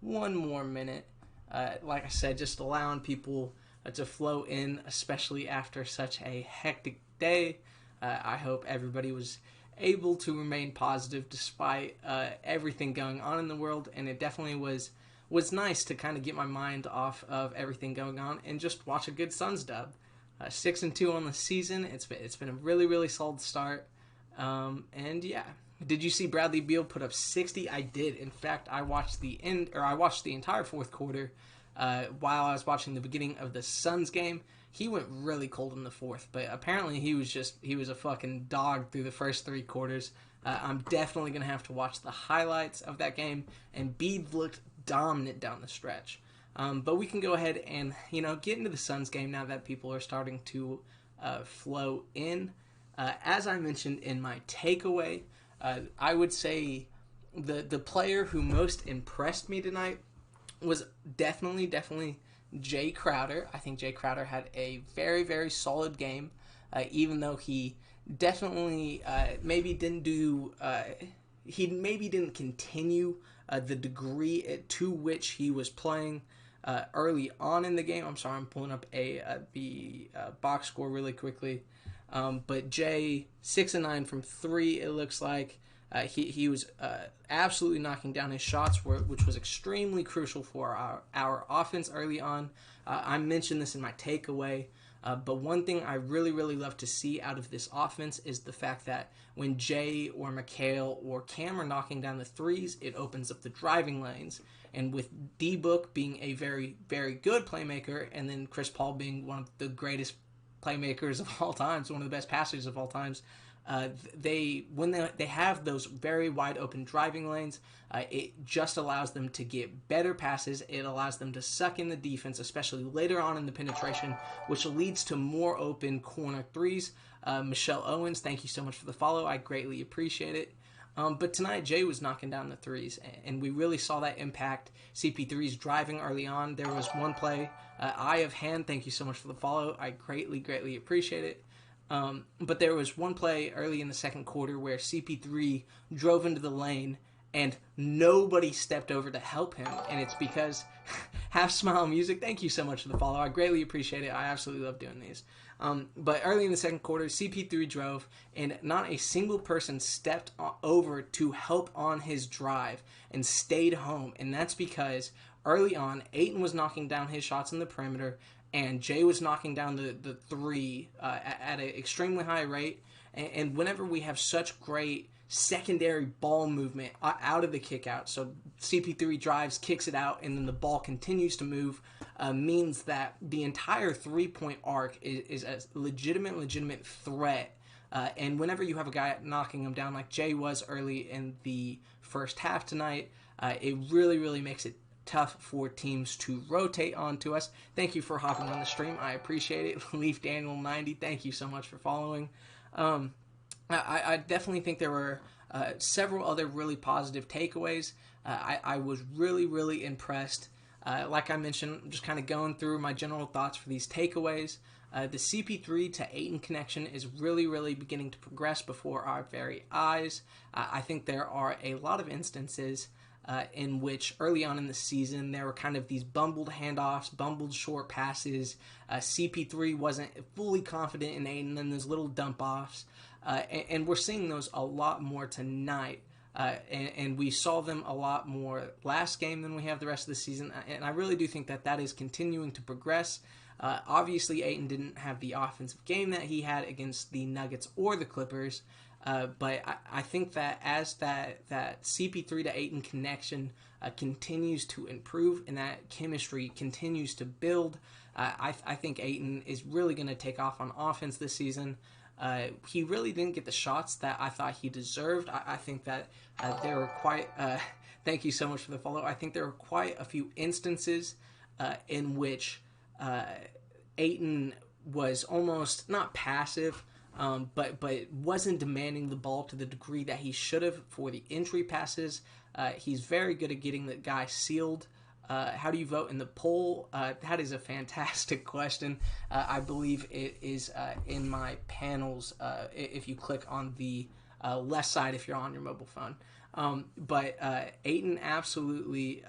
one more minute. Like I said, just allowing people to flow in, especially after such a hectic day. I hope everybody was able to remain positive despite everything going on in the world, and it definitely was nice to kind of get my mind off of everything going on and just watch a good Suns dub. 6-2 on the season. It's been a really solid start. And yeah, did you see Bradley Beal put up 60? I did. In fact, I watched the entire fourth quarter while I was watching the beginning of the Suns game. He went really cold in the fourth, but apparently he was a fucking dog through the first three quarters. I'm definitely gonna have to watch the highlights of that game. And Bede looked dominant down the stretch. But we can go ahead and get into the Suns game now that people are starting to flow in. As I mentioned in my takeaway, I would say the player who most impressed me tonight was definitely Jay Crowder. I think Jay Crowder had a very solid game, even though he definitely maybe didn't do he maybe didn't continue the degree to which he was playing early on in the game. I'm sorry, I'm pulling up the box score really quickly. But Jay, 6-9 from three, it looks like. He was absolutely knocking down his shots, which was extremely crucial for our offense early on. I mentioned this in my takeaway, but one thing I really love to see out of this offense is the fact that when Jay or Mikhail or Cam are knocking down the threes, it opens up the driving lanes. And with D-Book being a very good playmaker, and then Chris Paul being one of the greatest playmakers of all times, one of the best passers of all times, when they have those very wide open driving lanes, it just allows them to get better passes. It allows them to suck in the defense, especially later on in the penetration, which leads to more open corner threes. Michelle Owens, thank you so much for the follow. I greatly appreciate it. But tonight, Jay was knocking down the threes, and we really saw that impact CP3's driving early on. There was one play, Eye of Hand, thank you so much for the follow. I greatly appreciate it. But there was one play early in the second quarter where CP3 drove into the lane and nobody stepped over to help him. And it's because Half Smile Music, thank you so much for the follow. I greatly appreciate it. I absolutely love doing these. But early in the second quarter, CP3 drove, and not a single person stepped over to help on his drive and stayed home. And that's because early on, Ayton was knocking down his shots in the perimeter, and Jay was knocking down the three at an extremely high rate. And whenever we have such great secondary ball movement out of the kick out, so CP3 drives, kicks it out, and then the ball continues to move, means that the entire three-point arc is a legitimate threat. And whenever you have a guy knocking him down like Jay was early in the first half tonight, it really makes it tough for teams to rotate onto us. Thank you for hopping on the stream. I appreciate it. Leaf Daniel 90, thank you so much for following. I definitely think there were several other really positive takeaways. I was really impressed. Like I mentioned, I'm just kind of going through my general thoughts for these takeaways. The CP3 to Ayton connection is really beginning to progress before our very eyes. I think there are a lot of instances in which early on in the season there were kind of these bumbled handoffs, bumbled short passes. CP3 wasn't fully confident in Ayton, and those little dump offs. And we're seeing those a lot more tonight. And we saw them a lot more last game than we have the rest of the season. And I really do think that is continuing to progress. Obviously, Ayton didn't have the offensive game that he had against the Nuggets or the Clippers. But I think that as that CP3 to Ayton connection continues to improve and that chemistry continues to build, I think Ayton is really going to take off on offense this season. He really didn't get the shots that I thought he deserved. I think that there were quite... thank you so much for the follow. I think there were quite a few instances in which Ayton was almost not passive, but wasn't demanding the ball to the degree that he should have for the entry passes. He's very good at getting the guy sealed. How do you vote in the poll? That is a fantastic question. I believe it is in my panels if you click on the left side if you're on your mobile phone. But Ayton absolutely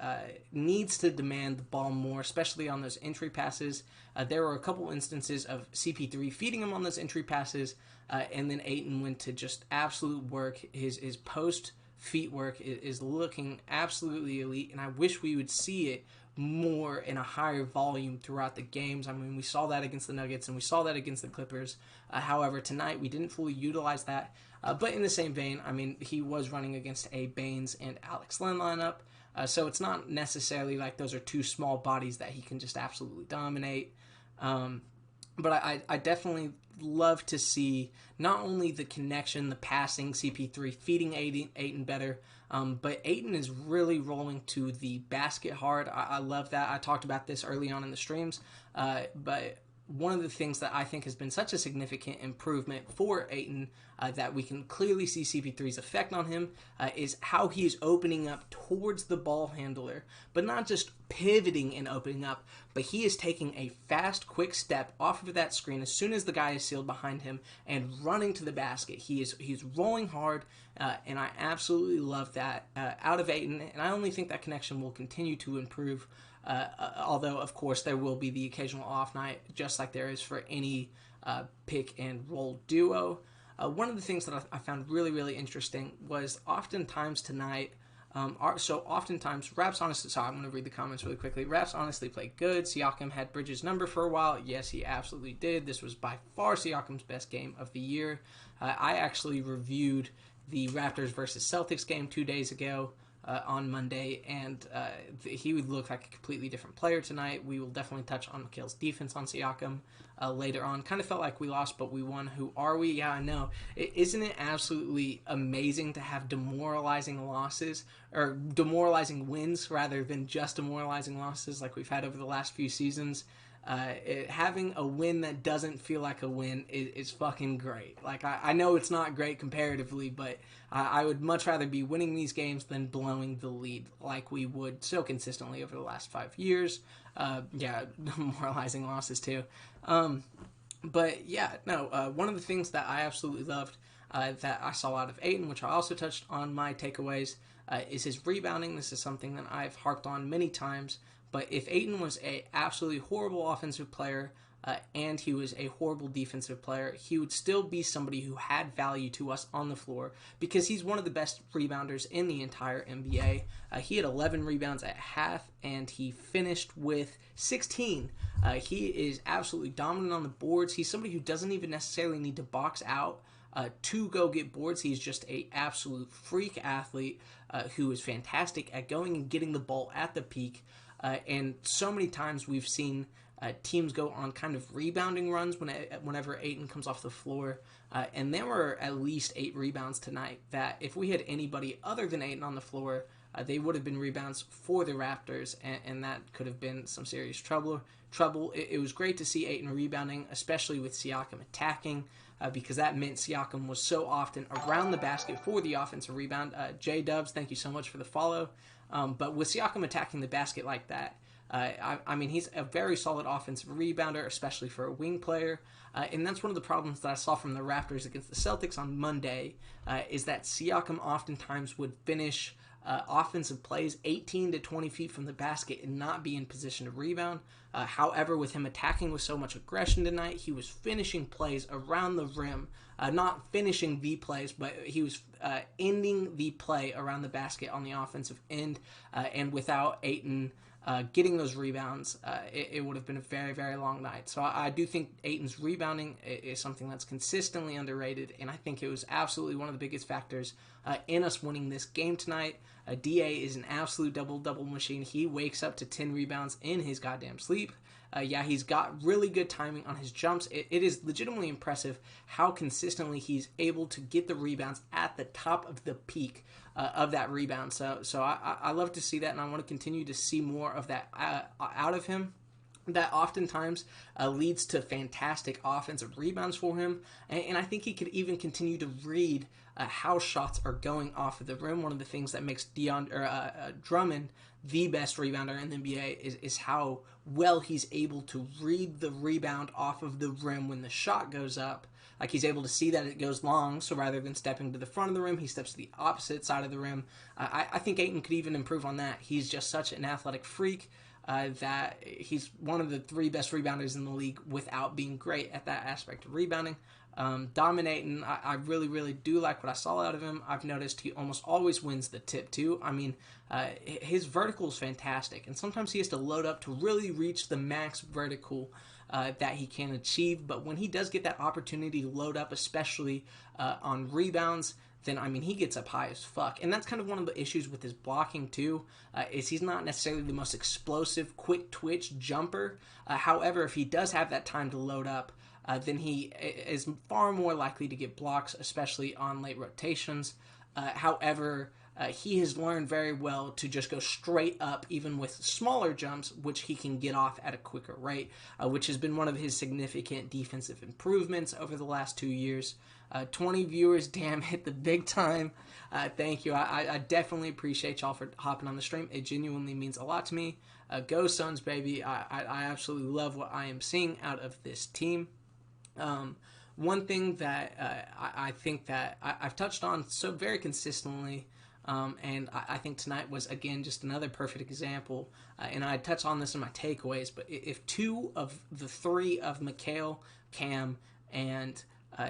needs to demand the ball more, especially on those entry passes. There were a couple instances of CP3 feeding him on those entry passes, and then Ayton went to just absolute work. His post feet work is looking absolutely elite, and I wish we would see it more in a higher volume throughout the games. I mean, we saw that against the Nuggets and we saw that against the Clippers. However, tonight we didn't fully utilize that. But in the same vein, I mean, he was running against a Baines and Alex Len lineup. So it's not necessarily like those are two small bodies that he can just absolutely dominate. But I definitely love to see not only the connection, the passing, CP3 feeding Ayton better, but Ayton is really rolling to the basket hard. I love that. I talked about this early on in the streams, but one of the things that I think has been such a significant improvement for Ayton that we can clearly see CP3's effect on him is how he is opening up towards the ball handler, but not just pivoting and opening up, but he is taking a fast, quick step off of that screen as soon as the guy is sealed behind him and running to the basket. He's rolling hard, and I absolutely love that out of Ayton, and I only think that connection will continue to improve. Although, of course, there will be the occasional off night, just like there is for any pick and roll duo. One of the things that I found really, really interesting was oftentimes tonight, oftentimes, Raps honestly, so I'm going to read the comments really quickly. Raps honestly played good. Siakam had Bridges' number for a while. Yes, he absolutely did. This was by far Siakam's best game of the year. I actually reviewed the Raptors versus Celtics game 2 days ago. On Monday, and he would look like a completely different player tonight. We will definitely touch on Mikhail's defense on Siakam later on. Kind of felt like we lost, but we won. Who are we? Yeah, I know. Isn't it absolutely amazing to have demoralizing losses, or demoralizing wins rather than just demoralizing losses like we've had over the last few seasons? Having a win that doesn't feel like a win is fucking great. Like, I know it's not great comparatively, but I would much rather be winning these games than blowing the lead like we would so consistently over the last 5 years. Demoralizing losses too. One of the things that I absolutely loved that I saw out of Ayton, which I also touched on my takeaways, is his rebounding. This is something that I've harped on many times. But if Ayton was a absolutely horrible offensive player and he was a horrible defensive player, he would still be somebody who had value to us on the floor because he's one of the best rebounders in the entire NBA. He had 11 rebounds at half, and he finished with 16. He is absolutely dominant on the boards. He's somebody who doesn't even necessarily need to box out to go get boards. He's just a absolute freak athlete who is fantastic at going and getting the ball at the peak. And so many times we've seen teams go on kind of rebounding runs whenever Ayton comes off the floor. And there were at least 8 rebounds tonight that if we had anybody other than Ayton on the floor, they would have been rebounds for the Raptors, and that could have been some serious trouble. It was great to see Ayton rebounding, especially with Siakam attacking, because that meant Siakam was so often around the basket for the offensive rebound. J-Dubs, thank you so much for the follow. But with Siakam attacking the basket like that, I mean, he's a very solid offensive rebounder, especially for a wing player. And that's one of the problems that I saw from the Raptors against the Celtics on Monday, is that Siakam oftentimes would finish offensive plays 18 to 20 feet from the basket and not be in position to rebound. However, with him attacking with so much aggression tonight, he was finishing plays around the rim. Not finishing the plays, but he was ending the play around the basket on the offensive end. And without Ayton getting those rebounds, it would have been a very, very long night. So I do think Ayton's rebounding is something that's consistently underrated, and I think it was absolutely one of the biggest factors in us winning this game tonight. DA is an absolute double-double machine. He wakes up to 10 rebounds in his goddamn sleep. He's got really good timing on his jumps. It is legitimately impressive how consistently he's able to get the rebounds at the top of the peak of that rebound. So I love to see that, and I want to continue to see more of that out of him. That oftentimes leads to fantastic offensive rebounds for him, and I think he could even continue to read how shots are going off of the rim. One of the things that makes Drummond the best rebounder in the NBA is how well he's able to read the rebound off of the rim when the shot goes up. Like, he's able to see that it goes long, so rather than stepping to the front of the rim, he steps to the opposite side of the rim. I think Ayton could even improve on that. He's just such an athletic freak that he's one of the 3 best rebounders in the league without being great at that aspect of rebounding. Dominating, I really, really do like what I saw out of him. I've noticed he almost always wins the tip, too. I mean, his vertical is fantastic, and sometimes he has to load up to really reach the max vertical that he can achieve, but when he does get that opportunity to load up, especially on rebounds, then, I mean, he gets up high as fuck. And that's kind of one of the issues with his blocking, too, is he's not necessarily the most explosive, quick twitch jumper. However, if he does have that time to load up, then he is far more likely to get blocks, especially on late rotations. However, he has learned very well to just go straight up, even with smaller jumps, which he can get off at a quicker rate, which has been one of his significant defensive improvements over the last 2 years. 20 viewers, damn, hit the big time. Thank you. I definitely appreciate y'all for hopping on the stream. It genuinely means a lot to me. Go Suns, baby. I absolutely love what I am seeing out of this team. One thing that I think that I've touched on so very consistently, and I think tonight was, again, just another perfect example, and I touched on this in my takeaways, but if 2 of the 3 of Mikhail, Cam, and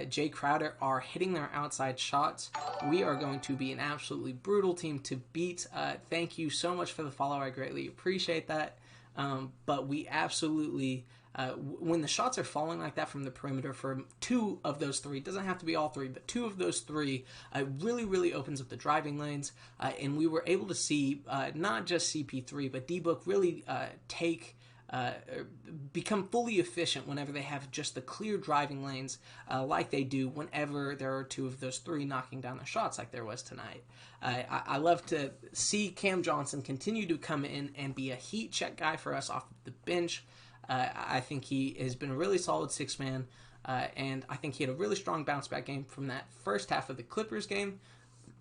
Jay Crowder are hitting their outside shots, we are going to be an absolutely brutal team to beat. Thank you so much for the follow. I greatly appreciate that. But we absolutely, when the shots are falling like that from the perimeter for 2 of those 3, doesn't have to be all 3, but 2 of those 3, really, really opens up the driving lanes. And we were able to see not just CP3, but D-Book really become fully efficient whenever they have just the clear driving lanes like they do whenever there are 2 of those 3 knocking down their shots like there was tonight. I love to see Cam Johnson continue to come in and be a heat check guy for us off the bench. I think he has been a really solid 6-man, and I think he had a really strong bounce back game from that first half of the Clippers game,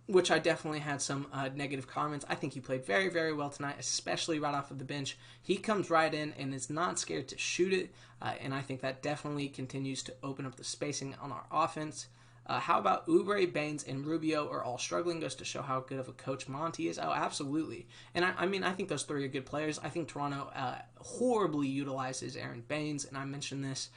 which I definitely had some negative comments. I think he played very, very well tonight, especially right off of the bench. He comes right in and is not scared to shoot it, and I think that definitely continues to open up the spacing on our offense. How about Oubre, Baines, and Rubio are all struggling? Goes to show how good of a coach Monty is. Oh, absolutely. And I think those 3 are good players. I think Toronto horribly utilizes Aaron Baines, and I mentioned this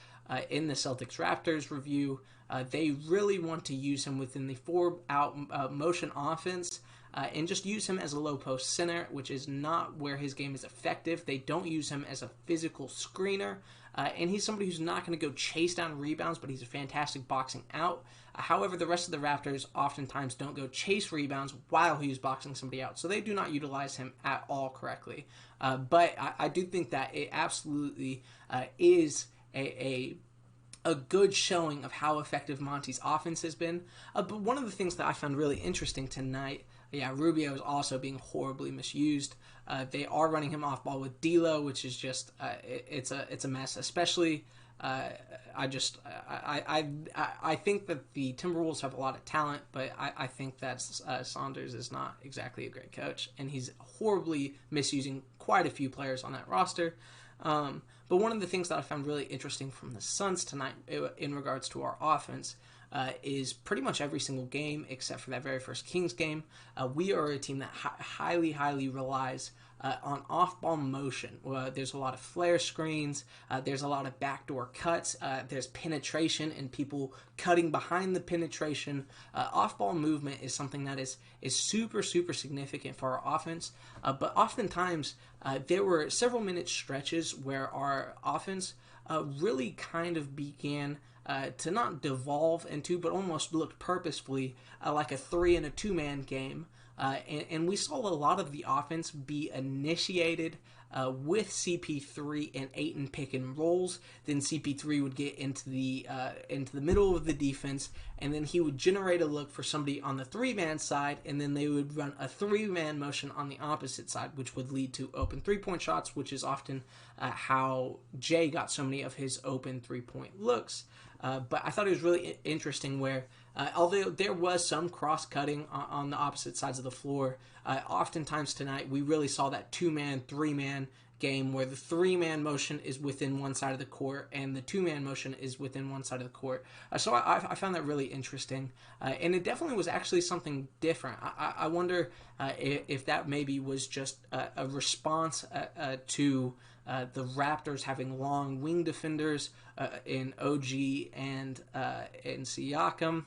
in the Celtics Raptors review. They really want to use him within the 4-out motion offense and just use him as a low post center, which is not where his game is effective. They don't use him as a physical screener, and he's somebody who's not going to go chase down rebounds, but he's a fantastic boxing out. However, the rest of the Raptors oftentimes don't go chase rebounds while he's boxing somebody out, so they do not utilize him at all correctly. But I do think that it absolutely is a good showing of how effective Monty's offense has been. But one of the things that I found really interesting tonight, Rubio is also being horribly misused. They are running him off ball with D'Lo, which is just it's a mess. Especially, I think that the Timberwolves have a lot of talent, but I think that Saunders is not exactly a great coach, and he's horribly misusing quite a few players on that roster. But one of the things that I found really interesting from the Suns tonight in regards to our offense is pretty much every single game except for that very first Kings game. We are a team that highly, highly relies on off-ball motion. There's a lot of flare screens. There's a lot of backdoor cuts. There's penetration and people cutting behind the penetration. Off-ball movement is something that is super, super significant for our offense. But oftentimes, there were several minute stretches where our offense really kind of began to not devolve into, but almost looked purposefully like a 3 and a 2-man game. And we saw a lot of the offense be initiated with CP3 and Ayton pick and rolls. Then CP3 would get into the middle of the defense, and then he would generate a look for somebody on the 3-man side, and then they would run a 3-man motion on the opposite side, which would lead to open 3-point shots, which is often how Jay got so many of his open 3-point looks. But I thought it was really interesting where, although there was some cross-cutting on the opposite sides of the floor, oftentimes tonight we really saw that 2-man, 3-man game where the 3-man motion is within one side of the court and the 2-man motion is within one side of the court. So I found that really interesting, and it definitely was actually something different. I wonder if that maybe was just a response to the Raptors having long wing defenders in OG and in Siakam,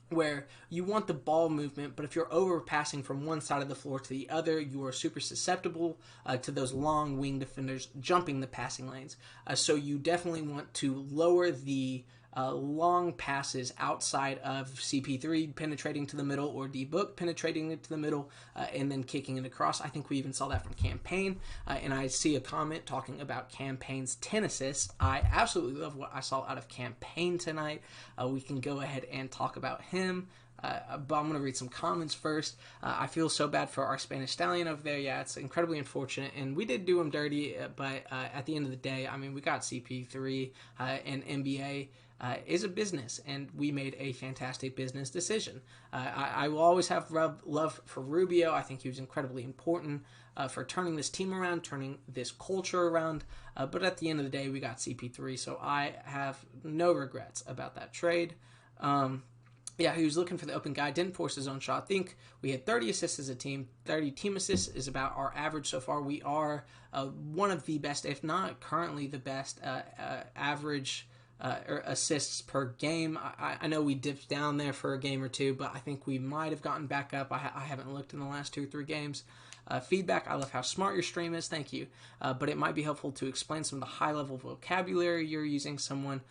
where you want the ball movement, but if you're overpassing from one side of the floor to the other, you are super susceptible to those long wing defenders jumping the passing lanes. So you definitely want to lower the long passes outside of CP3 penetrating to the middle or D-Book penetrating it to the middle and then kicking it across. I think we even saw that from Campaign, and I see a comment talking about Campaign's 10 assists. I absolutely love what I saw out of Campaign tonight. We can go ahead and talk about him. But I'm going to read some comments first. I feel so bad for our Spanish Stallion over there. Yeah, it's incredibly unfortunate, and we did do him dirty, but at the end of the day, I mean, we got CP3 and NBA. Is a business, and we made a fantastic business decision. I will always have love for Rubio. I think he was incredibly important for turning this team around, turning this culture around, but at the end of the day, we got CP3, so I have no regrets about that trade. Yeah, he was looking for the open guy, didn't force his own shot. I think we had 30 assists as a team. 30 team assists is about our average so far. We are one of the best, if not currently the best, average or assists per game. I know we dipped down there for a game or two, but I think we might have gotten back up. I haven't looked in the last 2 or 3 games. Feedback, I love how smart your stream is, thank you. But it might be helpful to explain some of the high-level vocabulary you're using. Someone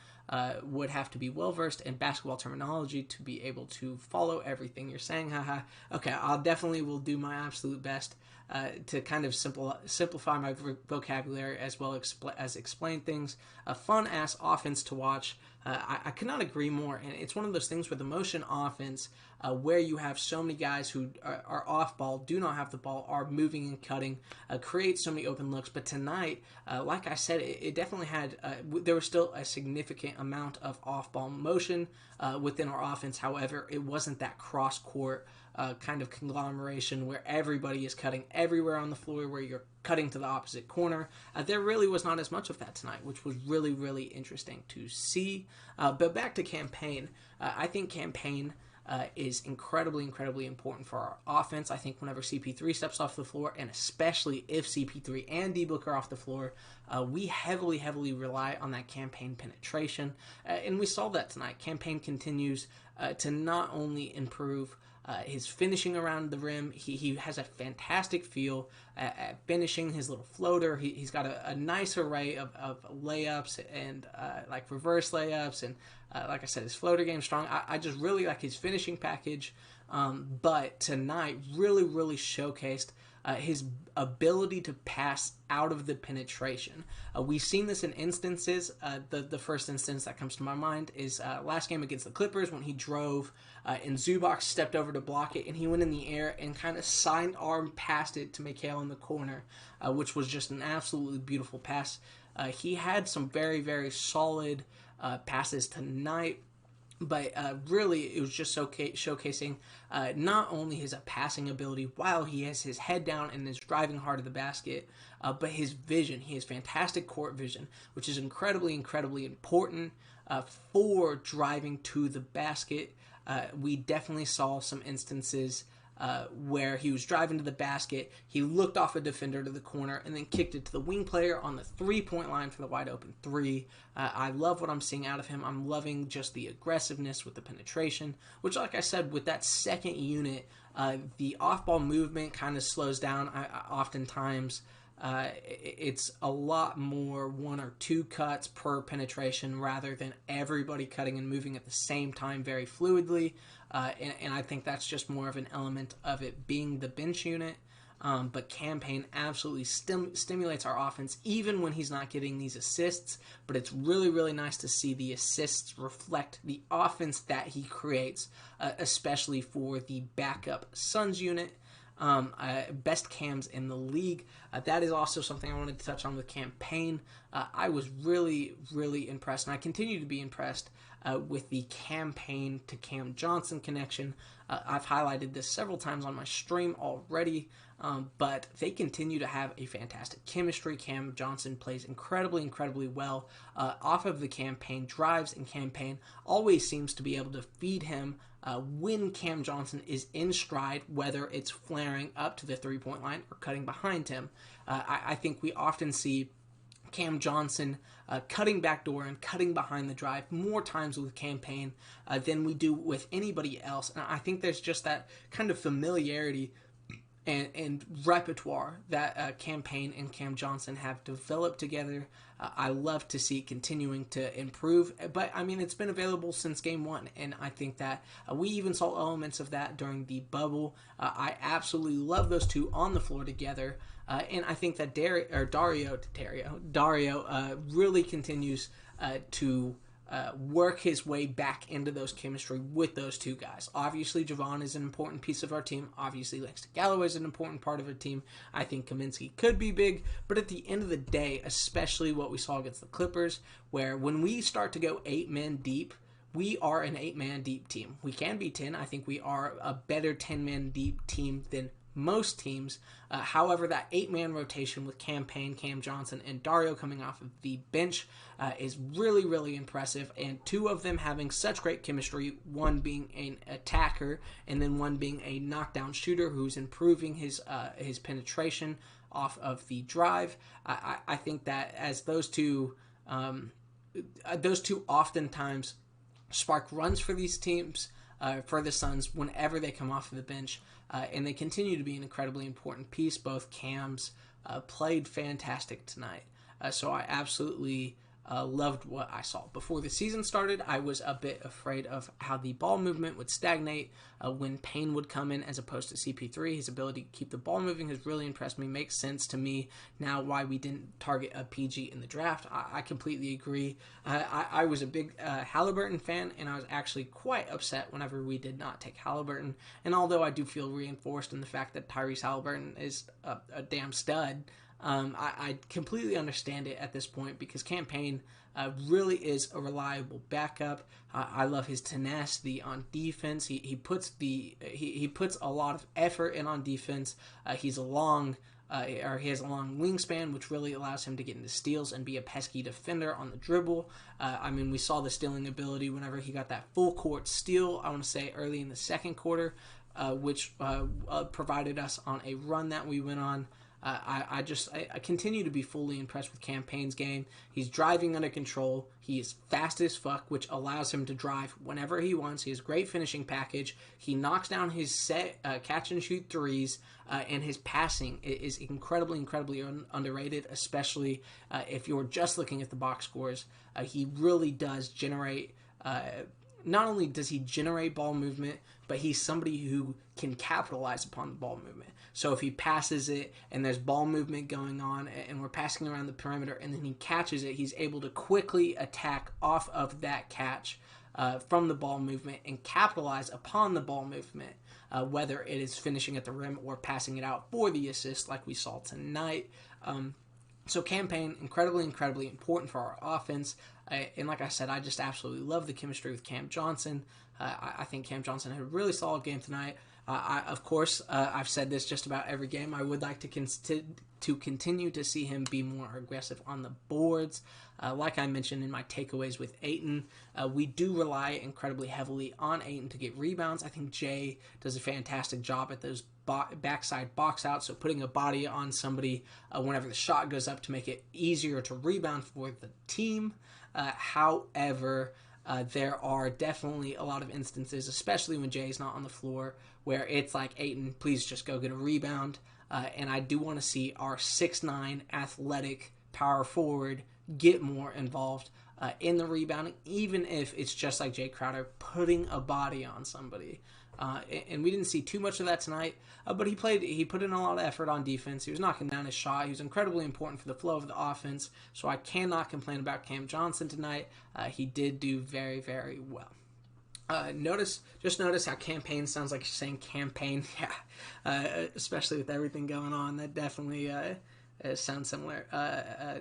would have to be well-versed in basketball terminology to be able to follow everything you're saying. Haha. Okay, I'll definitely will do my absolute best to kind of simplify my vocabulary as well as explain things. A fun-ass offense to watch. I could not agree more, and it's one of those things where the motion offense, where you have so many guys who are off ball, do not have the ball, are moving and cutting, creates so many open looks. But tonight, like I said, it definitely had, there was still a significant amount of off ball motion within our offense. However, it wasn't that cross court kind of conglomeration where everybody is cutting everywhere on the floor, where you're cutting to the opposite corner. There really was not as much of that tonight, which was really, really interesting to see. But back to Campaign, I think Campaign is incredibly, incredibly important for our offense. I think whenever CP3 steps off the floor, and especially if CP3 and D-Book are off the floor, we heavily, heavily rely on that Campaign penetration. And we saw that tonight. Campaign continues to not only improve his finishing around the rim. He has a fantastic feel at finishing his little floater. He's got a nice array of layups and like reverse layups. And like I said, his floater game's strong. I just really like his finishing package. But tonight really, really showcased his ability to pass out of the penetration. We've seen this in instances. The first instance that comes to my mind is last game against the Clippers when he drove and Zubac stepped over to block it, and he went in the air and kind of side arm passed it to Mikhail in the corner, which was just an absolutely beautiful pass. He had some very, very solid passes tonight. But really, it was just showcasing not only his passing ability while he has his head down and is driving hard to the basket, but his vision. He has fantastic court vision, which is incredibly, incredibly important for driving to the basket. We definitely saw some instances where he was driving to the basket, he looked off a defender to the corner, and then kicked it to the wing player on the three-point line for the wide-open three. I love what I'm seeing out of him. I'm loving just the aggressiveness with the penetration, which, like I said, with that second unit, the off-ball movement kind of slows down. Oftentimes, it's a lot more 1 or 2 cuts per penetration rather than everybody cutting and moving at the same time very fluidly. And I think that's just more of an element of it being the bench unit. But Campaign absolutely stimulates our offense even when he's not getting these assists. But it's really, really nice to see the assists reflect the offense that he creates, especially for the backup Suns unit. best cams in the league. That is also something I wanted to touch on with campaign. I was really, really impressed, and I continue to be impressed with the campaign to Cam Johnson connection. I've highlighted this several times on my stream already, but they continue to have a fantastic chemistry. Cam Johnson plays incredibly, incredibly well off of the campaign drives, and campaign always seems to be able to feed him when Cam Johnson is in stride, whether it's flaring up to the three-point line or cutting behind him. I think we often see Cam Johnson cutting backdoor and cutting behind the drive more times with campaign than we do with anybody else. And I think there's just that kind of familiarity and repertoire that campaign and Cam Johnson have developed together. I love to see it continuing to improve, but I mean, it's been available since game one, and I think that we even saw elements of that during the bubble. I absolutely love those two on the floor together, and I think that Dario really continues to work his way back into those chemistry with those two guys. Obviously, Javon is an important piece of our team. Obviously, Langston Galloway is an important part of our team. I think Kaminsky could be big, but at the end of the day, especially what we saw against the Clippers, where when we start to go 8 men deep, we are an 8-man deep team. We can be 10. I think we are a better 10-man deep team than most teams. However, that 8-man rotation with campaign, Cam Johnson, and Dario coming off of the bench is really, really impressive. And two of them having such great chemistry, one being an attacker and then one being a knockdown shooter who's improving his penetration off of the drive. I think that as those two oftentimes spark runs for these teams, for the Suns whenever they come off of the bench, and they continue to be an incredibly important piece. Both Cams played fantastic tonight, so I absolutely loved what I saw. Before the season started, I was a bit afraid of how the ball movement would stagnate when Payne would come in as opposed to CP3. His ability to keep the ball moving has really impressed me. Makes sense to me now why we didn't target a PG in the draft. I completely agree. I was a big Halliburton fan, and I was actually quite upset whenever we did not take Halliburton. And although I do feel reinforced in the fact that Tyrese Halliburton is a damn stud, I completely understand it at this point because campaign really is a reliable backup. I love his tenacity on defense. He puts a lot of effort in on defense. He has a long wingspan, which really allows him to get into steals and be a pesky defender on the dribble. We saw the stealing ability whenever he got that full court steal, I want to say early in the second quarter, which provided us on a run that we went on. I continue to be fully impressed with campaign's game. He's driving under control. He is fast as fuck, which allows him to drive whenever he wants. He has great finishing package. He knocks down his set catch and shoot threes, and his passing is incredibly underrated, especially if you're just looking at the box scores. He really does generate. Not only does he generate ball movement, but he's somebody who can capitalize upon the ball movement. So if he passes it and there's ball movement going on and we're passing around the perimeter and then he catches it, he's able to quickly attack off of that catch from the ball movement and capitalize upon the ball movement, whether it is finishing at the rim or passing it out for the assist like we saw tonight. So campaign, incredibly important for our offense. And like I said, I just absolutely love the chemistry with Cam Johnson. I think Cam Johnson had a really solid game tonight. Of course, I've said this just about every game. I would like to continue to see him be more aggressive on the boards. Like I mentioned in my takeaways with Ayton, we do rely incredibly heavily on Ayton to get rebounds. I think Jay does a fantastic job at those backside box outs, so putting a body on somebody whenever the shot goes up to make it easier to rebound for the team. However, there are definitely a lot of instances, especially when Jay's not on the floor, where it's like, Ayton, please just go get a rebound. And I do want to see our 6'9" athletic power forward get more involved in the rebounding, even if it's just like Jay Crowder putting a body on somebody. And we didn't see too much of that tonight, but he put in a lot of effort on defense. He was knocking down his shot. He was incredibly important for the flow of the offense, so I cannot complain about Cam Johnson tonight. He did do very, very well. Notice how campaign sounds like you're saying campaign. Yeah, especially with everything going on, that definitely sounds similar.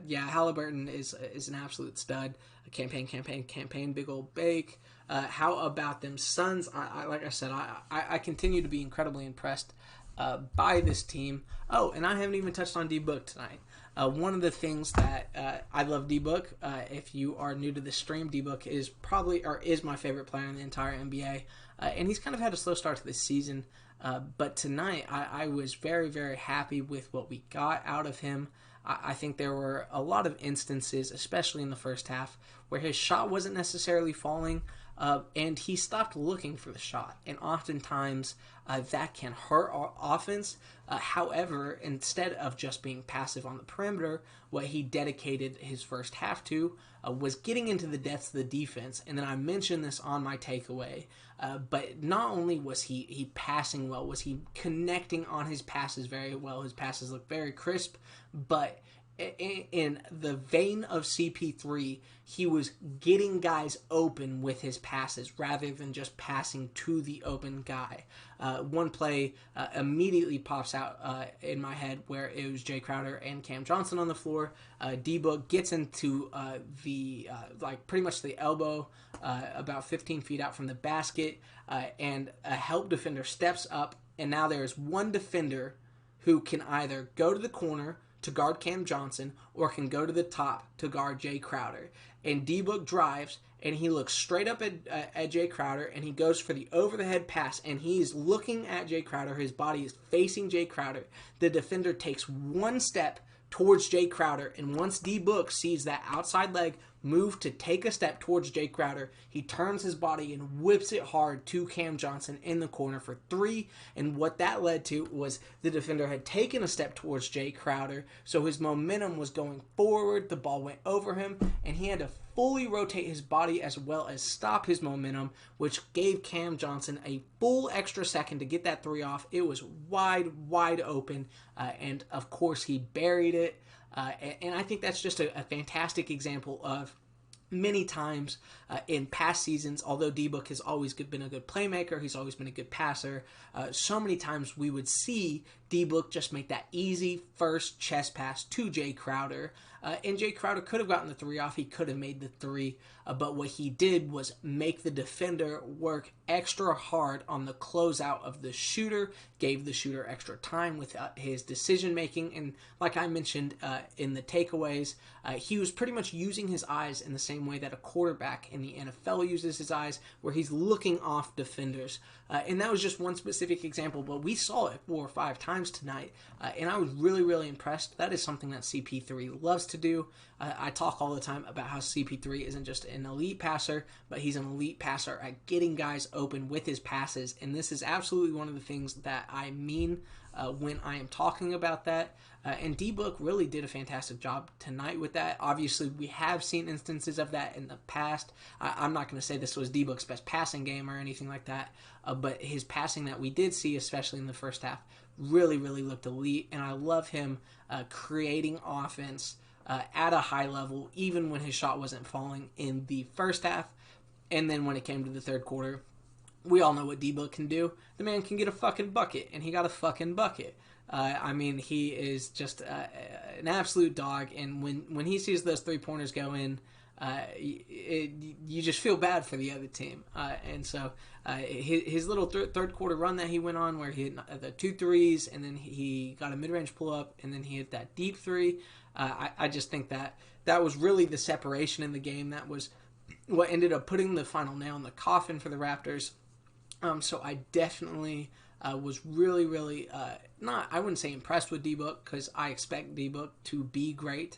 Yeah, Halliburton is an absolute stud. Campaign, big old bake. How about them Suns? Like I said, I continue to be incredibly impressed by this team. Oh, and I haven't even touched on D-Book tonight. One of the things that I love D-Book. If you are new to the stream, D-Book is my favorite player in the entire NBA, and he's kind of had a slow start to this season. But tonight, I was very, very happy with what we got out of him. I think there were a lot of instances, especially in the first half, where his shot wasn't necessarily falling, and he stopped looking for the shot. And oftentimes, that can hurt our offense. However, instead of just being passive on the perimeter, what he dedicated his first half to was getting into the depths of the defense. And then I mentioned this on my takeaway, but not only was he passing well, was he connecting on his passes very well. His passes looked very crisp, but in the vein of CP3, he was getting guys open with his passes rather than just passing to the open guy. One play immediately pops out in my head where it was Jay Crowder and Cam Johnson on the floor. D-Book gets into pretty much the elbow, about 15 feet out from the basket, and a help defender steps up, and now there's one defender who can either go to the corner to guard Cam Johnson or can go to the top to guard Jay Crowder. And D-Book drives, and he looks straight up at Jay Crowder, and he goes for the over-the-head pass, and he's looking at Jay Crowder. His body is facing Jay Crowder. The defender takes one step towards Jay Crowder, and once D-Book sees that outside leg move to take a step towards Jay Crowder, he turns his body and whips it hard to Cam Johnson in the corner for three. And what that led to was the defender had taken a step towards Jay Crowder, so his momentum was going forward. The ball went over him, and he had to fully rotate his body as well as stop his momentum, which gave Cam Johnson a full extra second to get that three off. It was wide open, and of course he buried it. And I think that's just a fantastic example of many times in past seasons, although D-Book has always been a good playmaker, he's always been a good passer, so many times we would see D-Book just make that easy first chest pass to Jay Crowder, and Jay Crowder could have gotten the three off, he could have made the three, but what he did was make the defender work extra hard on the closeout of the shooter, gave the shooter extra time with his decision making, and like I mentioned in the takeaways, he was pretty much using his eyes in the same way that a quarterback in the NFL uses his eyes, where he's looking off defenders. And that was just one specific example, but we saw it 4 or 5 times tonight, and I was really impressed. That is something that CP3 loves to do. I talk all the time about how CP3 isn't just an elite passer, but he's an elite passer at getting guys open with his passes, and this is absolutely one of the things that I mean when I am talking about that. And D-Book really did a fantastic job tonight with that. Obviously, we have seen instances of that in the past. I'm not going to say this was D-Book's best passing game or anything like that, but his passing that we did see, especially in the first half, really looked elite. And I love him creating offense at a high level, even when his shot wasn't falling in the first half. And then when it came to the third quarter, we all know what D-Book can do. The man can get a fucking bucket, and he got a fucking bucket. I mean, he is just an absolute dog, and when he sees those three-pointers go in, you just feel bad for the other team. And so his little third quarter run that he went on, where he hit the 2 threes, and then he got a mid-range pull-up, and then he hit that deep three, I just think that was really the separation in the game. That was what ended up putting the final nail in the coffin for the Raptors. So I definitely was really not, I wouldn't say impressed with D-Book, because I expect D-Book to be great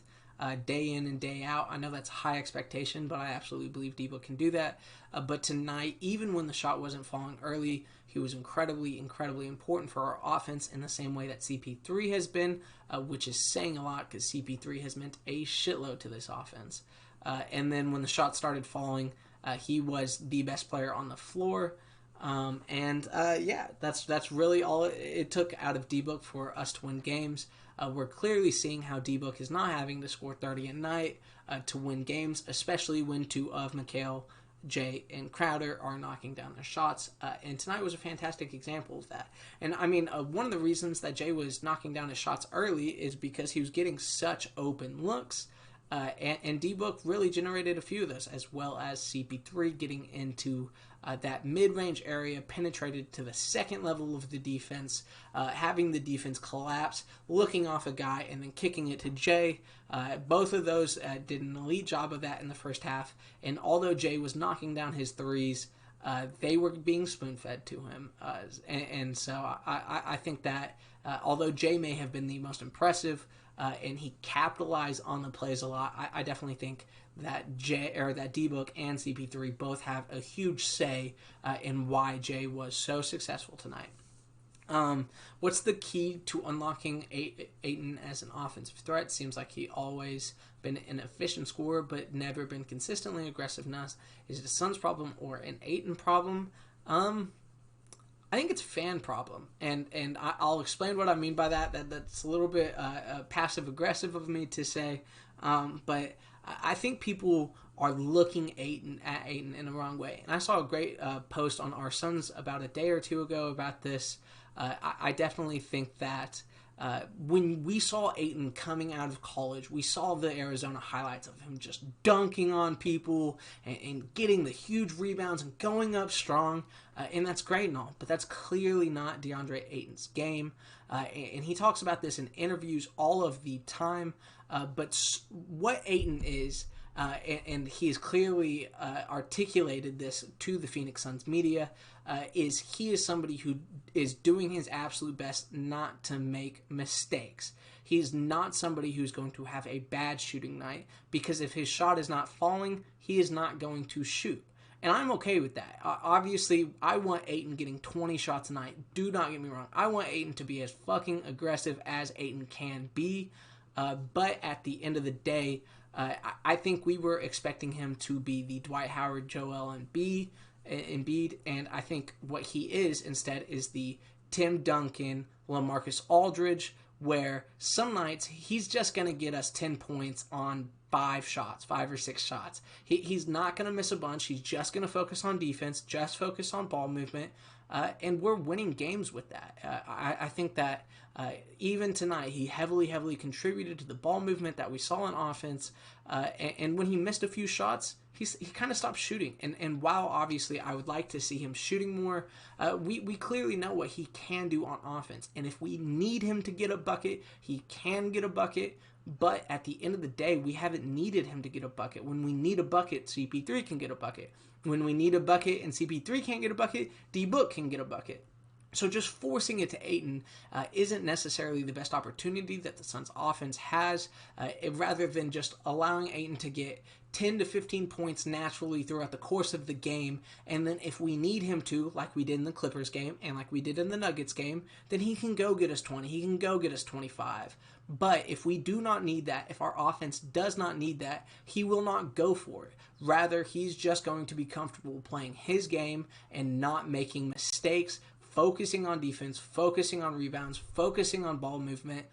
day in and day out. I know that's a high expectation, but I absolutely believe D-Book can do that. But tonight, even when the shot wasn't falling early, he was incredibly important for our offense in the same way that CP3 has been, which is saying a lot because CP3 has meant a shitload to this offense. And then when the shot started falling, he was the best player on the floor. Yeah, that's really all it took out of D-Book for us to win games. We're clearly seeing how D-Book is not having to score 30 a night to win games, especially when 2 of Mikhail Jay and Crowder are knocking down their shots, and tonight was a fantastic example of that. And I mean, one of the reasons that Jay was knocking down his shots early is because he was getting such open looks, and D-Book really generated a few of those, as well as CP3 getting into that mid-range area, penetrated to the second level of the defense, having the defense collapse, looking off a guy, and then kicking it to Jay. Both of those did an elite job of that in the first half, and although Jay was knocking down his threes, they were being spoon-fed to him. And so I think that although Jay may have been the most impressive, and he capitalized on the plays a lot, I definitely think that D-Book and CP3 both have a huge say in why Jay was so successful tonight. What's the key to unlocking Ayton as an offensive threat? Seems like he always been an efficient scorer, but never been consistently aggressive enough. Is it a Suns problem or an Ayton problem? I think it's a fan problem, and I'll explain what I mean by that. That's a little bit passive aggressive of me to say, but I think people are looking at Ayton in the wrong way. And I saw a great post on our Suns about a day or two ago about this. I definitely think that when we saw Ayton coming out of college, we saw the Arizona highlights of him just dunking on people and getting the huge rebounds and going up strong, and that's great and all, but that's clearly not DeAndre Ayton's game, and he talks about this in interviews all of the time, but what Ayton is, and he's clearly articulated this to the Phoenix Suns media, is he is somebody who is doing his absolute best not to make mistakes. He's not somebody who's going to have a bad shooting night, because if his shot is not falling, he is not going to shoot. And I'm okay with that. Obviously, I want Ayton getting 20 shots a night. Do not get me wrong. I want Ayton to be as fucking aggressive as Ayton can be. But at the end of the day, I think we were expecting him to be the Dwight Howard, Joel Embiid, and I think what he is instead is the Tim Duncan, LaMarcus Aldridge, where some nights he's just going to get us 10 points on 5 or 6 shots. He's not going to miss a bunch. He's just going to focus on defense, just focus on ball movement, and we're winning games with that. I think that even tonight he heavily contributed to the ball movement that we saw in offense, and when he missed a few shots, he kind of stopped shooting. And while obviously I would like to see him shooting more, we clearly know what he can do on offense. And if we need him to get a bucket, he can get a bucket. But at the end of the day, we haven't needed him to get a bucket. When we need a bucket, CP3 can get a bucket. When we need a bucket and CP3 can't get a bucket, D-Book can get a bucket. So just forcing it to Ayton isn't necessarily the best opportunity that the Suns offense has, rather than just allowing Ayton to get 10 to 15 points naturally throughout the course of the game, and then if we need him to, like we did in the Clippers game and like we did in the Nuggets game, then he can go get us 20, he can go get us 25. But if we do not need that, if our offense does not need that, he will not go for it. Rather, he's just going to be comfortable playing his game and not making mistakes, focusing on defense, focusing on rebounds, focusing on ball movement,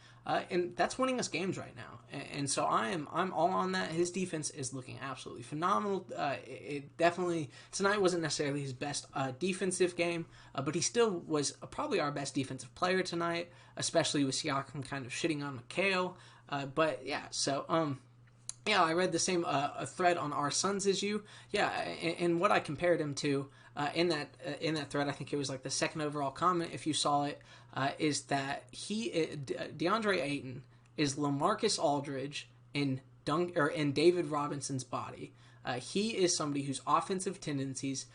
and that's winning us games right now. And so I'm all on that. His defense is looking absolutely phenomenal. It definitely, tonight wasn't necessarily his best defensive game, but he still was probably our best defensive player tonight, especially with Siakam kind of shitting on Mikhail. But yeah, so yeah, I read the same thread on our Suns as you. Yeah, and what I compared him to in that thread, I think it was like the second overall comment, if you saw it, is that DeAndre Ayton is LaMarcus Aldridge in David Robinson's body. He is somebody whose offensive tendencies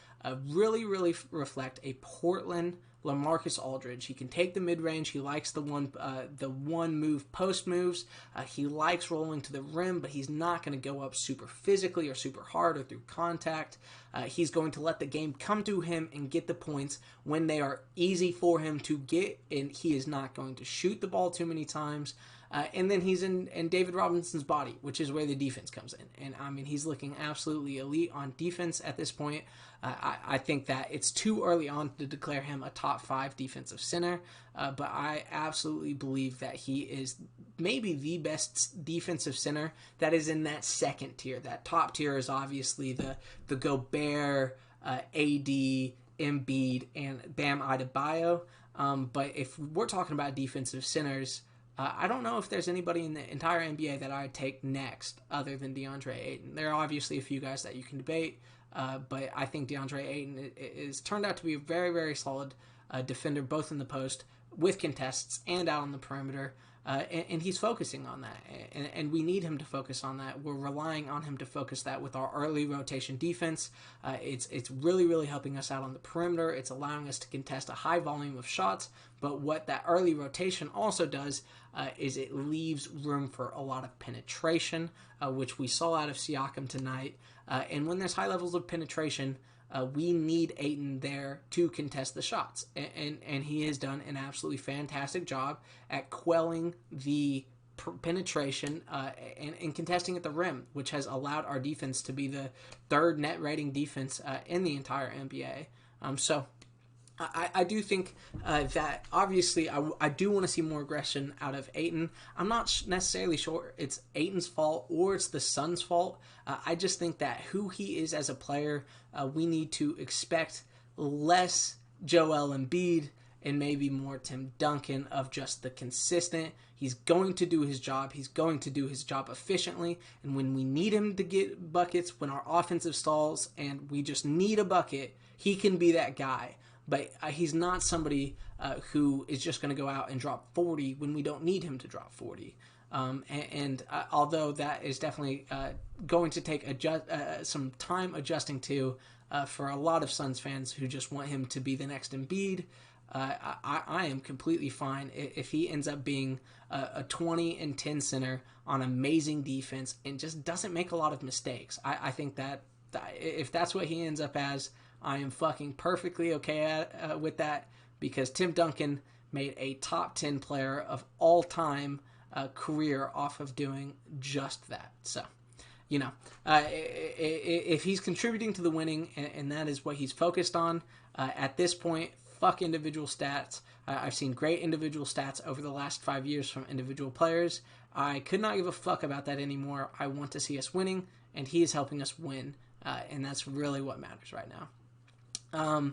really reflect a Portland LaMarcus Aldridge. He can take the mid-range. He likes the one move post moves. He likes rolling to the rim, but he's not going to go up super physically or super hard or through contact. He's going to let the game come to him and get the points when they are easy for him to get, and he is not going to shoot the ball too many times. And then he's in David Robinson's body, which is where the defense comes in. And I mean, he's looking absolutely elite on defense at this point. I think that it's too early on to declare him a top 5 defensive center, but I absolutely believe that he is maybe the best defensive center that is in that second tier. That top tier is obviously the Gobert, AD, Embiid, and Bam Adebayo. But if we're talking about defensive centers, I don't know if there's anybody in the entire NBA that I'd take next other than DeAndre Ayton. There are obviously a few guys that you can debate, but I think DeAndre Ayton is turned out to be a very, very solid defender, both in the post with contests and out on the perimeter. And he's focusing on that, and we need him to focus on that. We're relying on him to focus that with our early rotation defense. It's really, really helping us out on the perimeter. It's allowing us to contest a high volume of shots, but what that early rotation also does is it leaves room for a lot of penetration, which we saw out of Siakam tonight. And when there's high levels of penetration, we need Ayton there to contest the shots, and he has done an absolutely fantastic job at quelling the penetration and contesting at the rim, which has allowed our defense to be the 3rd net rating defense in the entire NBA. So I do think that obviously I do want to see more aggression out of Ayton. I'm not necessarily sure it's Ayton's fault or it's the Suns' fault. I just think that who he is as a player, we need to expect less Joel Embiid and maybe more Tim Duncan of just the consistent. He's going to do his job. He's going to do his job efficiently. And when we need him to get buckets, when our offensive stalls and we just need a bucket, he can be that guy. But he's not somebody who is just going to go out and drop 40 when we don't need him to drop 40. Although that is definitely going to take some time adjusting to for a lot of Suns fans who just want him to be the next Embiid, I am completely fine if he ends up being a 20 and 10 center on amazing defense and just doesn't make a lot of mistakes. I think that if that's what he ends up as, I am fucking perfectly okay with that, because Tim Duncan made a top 10 player of all time career off of doing just that. So, if he's contributing to the winning and that is what he's focused on at this point, fuck individual stats. I've seen great individual stats over the last 5 years from individual players. I could not give a fuck about that anymore. I want to see us winning, and he is helping us win, and that's really what matters right now. So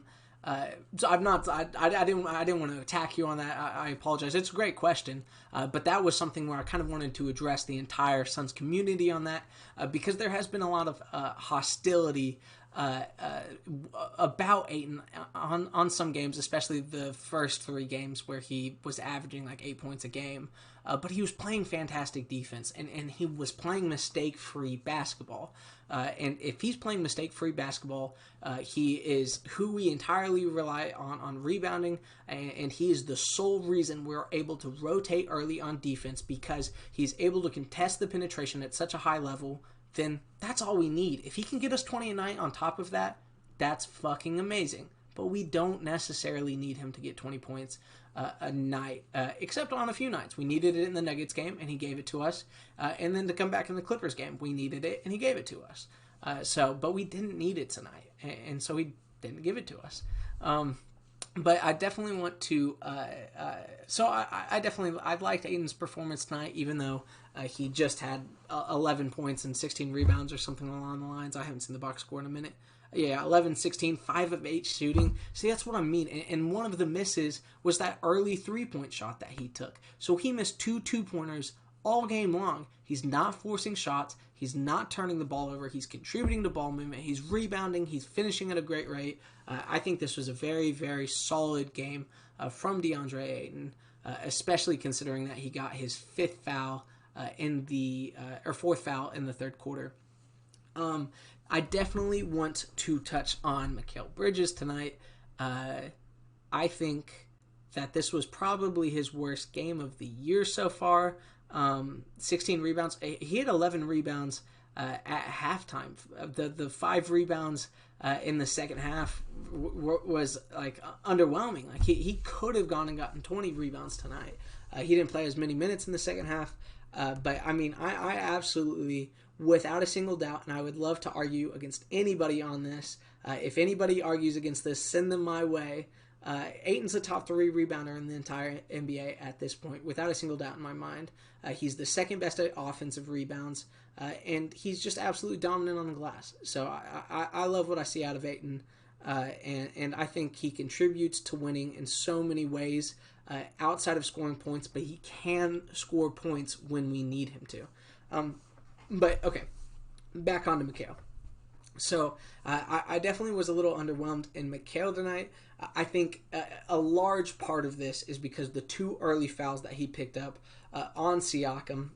I didn't want to attack you on that. I apologize. It's a great question, but that was something where I kind of wanted to address the entire Suns community on that, because there has been a lot of hostility about Ayton on some games, especially the first 3 games where he was averaging like 8 points a game. But he was playing fantastic defense, and he was playing mistake-free basketball. And if he's playing mistake-free basketball, he is who we entirely rely on rebounding, and he is the sole reason we're able to rotate early on defense, because he's able to contest the penetration at such a high level. Then that's all we need. If he can get us 20 a night on top of that, that's fucking amazing. But we don't necessarily need him to get 20 points a night, except on a few nights. We needed it in the Nuggets game, and he gave it to us. And then to come back in the Clippers game, we needed it, and he gave it to us. But we didn't need it tonight, and so he didn't give it to us. But I definitely want to. I liked Ayton's performance tonight, even though he just had 11 points and 16 rebounds or something along the lines. I haven't seen the box score in a minute. Yeah, 11, 16, 5 of 8 shooting. See, that's what I mean. And one of the misses was that early 3-point shot that he took. So he missed 2 2-pointers all game long. He's not forcing shots. He's not turning the ball over. He's contributing to ball movement. He's rebounding. He's finishing at a great rate. I think this was a very, very solid game from DeAndre Ayton, especially considering that he got his 4th foul in the 4th foul in the 3rd quarter. I definitely want to touch on Mikhail Bridges tonight. I think that this was probably his worst game of the year so far. 16 rebounds. He had 11 rebounds at halftime. The 5 rebounds in the second half was like underwhelming. Like he could have gone and gotten 20 rebounds tonight. He didn't play as many minutes in the second half, but I mean, I absolutely, without a single doubt, and I would love to argue against anybody on this. If anybody argues against this, send them my way. Ayton's the top 3 rebounder in the entire NBA at this point, without a single doubt in my mind. He's the second best at offensive rebounds, and he's just absolutely dominant on the glass. So I love what I see out of Ayton, and I think he contributes to winning in so many ways outside of scoring points, but he can score points when we need him to. But, okay, back on to Mikhail. So I definitely was a little underwhelmed in Mikhail tonight. I think a large part of this is because the 2 early fouls that he picked up on Siakam.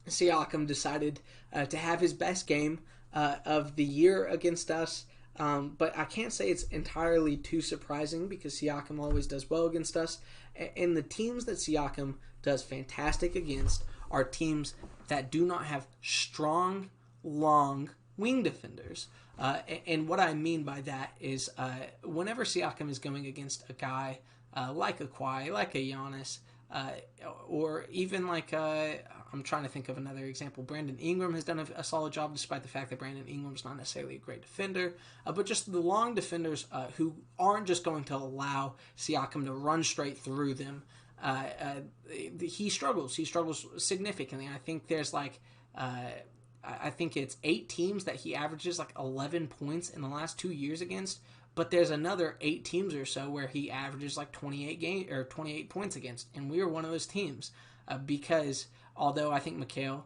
Siakam decided to have his best game of the year against us. But I can't say it's entirely too surprising because Siakam always does well against us. And the teams that Siakam does fantastic against are teams that do not have strong, long wing defenders. And what I mean by that is whenever Siakam is going against a guy like a Kawhi, like a Giannis, or even like, I'm trying to think of another example. Brandon Ingram has done a solid job despite the fact that Brandon Ingram's not necessarily a great defender. But just the long defenders who aren't just going to allow Siakam to run straight through them. He struggles. He struggles significantly. I think there's like... I think it's 8 teams that he averages like 11 points in the last 2 years against, but there's another 8 teams or so where he averages like 28 points against, and we are one of those teams because although I think Mikhail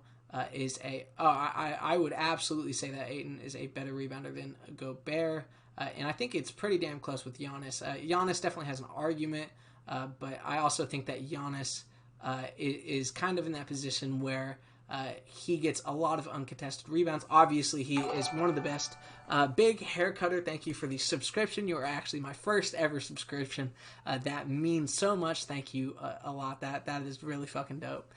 is I would absolutely say that Ayton is a better rebounder than Gobert, and I think it's pretty damn close with Giannis. Giannis definitely has an argument, but I also think that Giannis is kind of in that position where he gets a lot of uncontested rebounds. Obviously, he is one of the best. Big Haircutter, thank you for the subscription. You are actually my first ever subscription. That means so much. Thank you a lot. That is really fucking dope.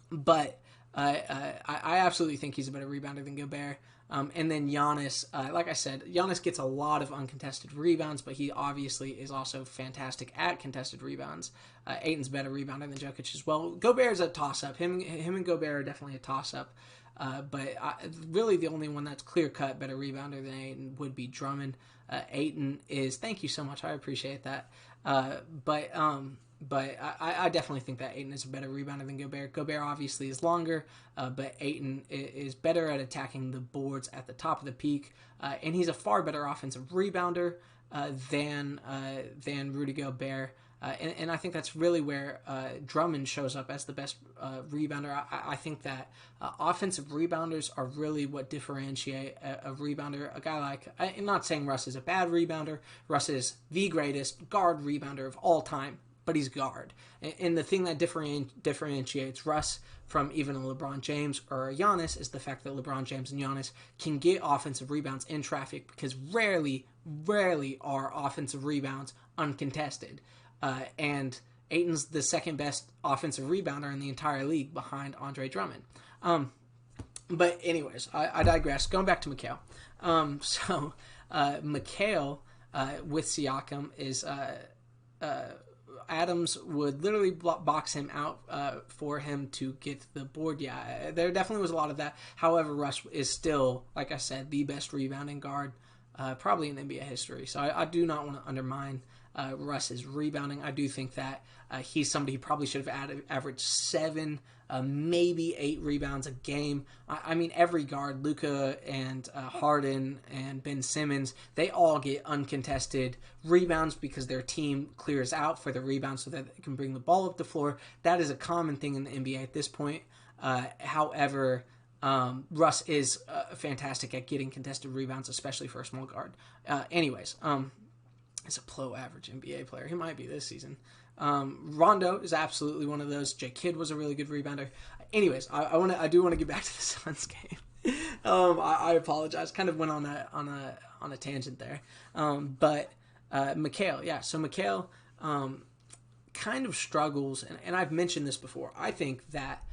But I absolutely think he's a better rebounder than Gobert. And then Giannis, like I said, Giannis gets a lot of uncontested rebounds, but he obviously is also fantastic at contested rebounds. Ayton's better rebounder than Jokic as well. Gobert's a toss-up. Him and Gobert are definitely a toss-up. But really the only one that's clear-cut better rebounder than Ayton would be Drummond. Ayton is, thank you so much, I appreciate that. But I definitely think that Ayton is a better rebounder than Gobert. Gobert obviously is longer, but Ayton is better at attacking the boards at the top of the peak, and he's a far better offensive rebounder than Rudy Gobert. And I think that's really where Drummond shows up as the best rebounder. I think that offensive rebounders are really what differentiate a rebounder. A guy like, I'm not saying Russ is a bad rebounder. Russ is the greatest guard rebounder of all time, but he's guard. And the thing that differentiates Russ from even a LeBron James or a Giannis is the fact that LeBron James and Giannis can get offensive rebounds in traffic because rarely are offensive rebounds uncontested. And Ayton's the second best offensive rebounder in the entire league behind Andre Drummond. But anyways, I digress. Going back to Mikhail. Mikhail with Siakam is... Adams would literally box him out for him to get the board. Yeah, there definitely was a lot of that. However, Russ is still, like I said, the best rebounding guard probably in NBA history. So I do not want to undermine Russ's rebounding. I do think that he's somebody who probably should have averaged 7, maybe 8 rebounds a game. I mean, every guard, Luka and Harden and Ben Simmons, they all get uncontested rebounds because their team clears out for the rebound so that they can bring the ball up the floor. That is a common thing in the NBA at this point. However, Russ is fantastic at getting contested rebounds, especially for a small guard. Anyways, he's a below average NBA player. He might be this season. Rondo is absolutely one of those. J. Kidd was a really good rebounder. Anyways, I do want to get back to the Suns game. I apologize. Kind of went on a tangent there. But Mikhail, yeah. So Mikhail kind of struggles, and I've mentioned this before. I think that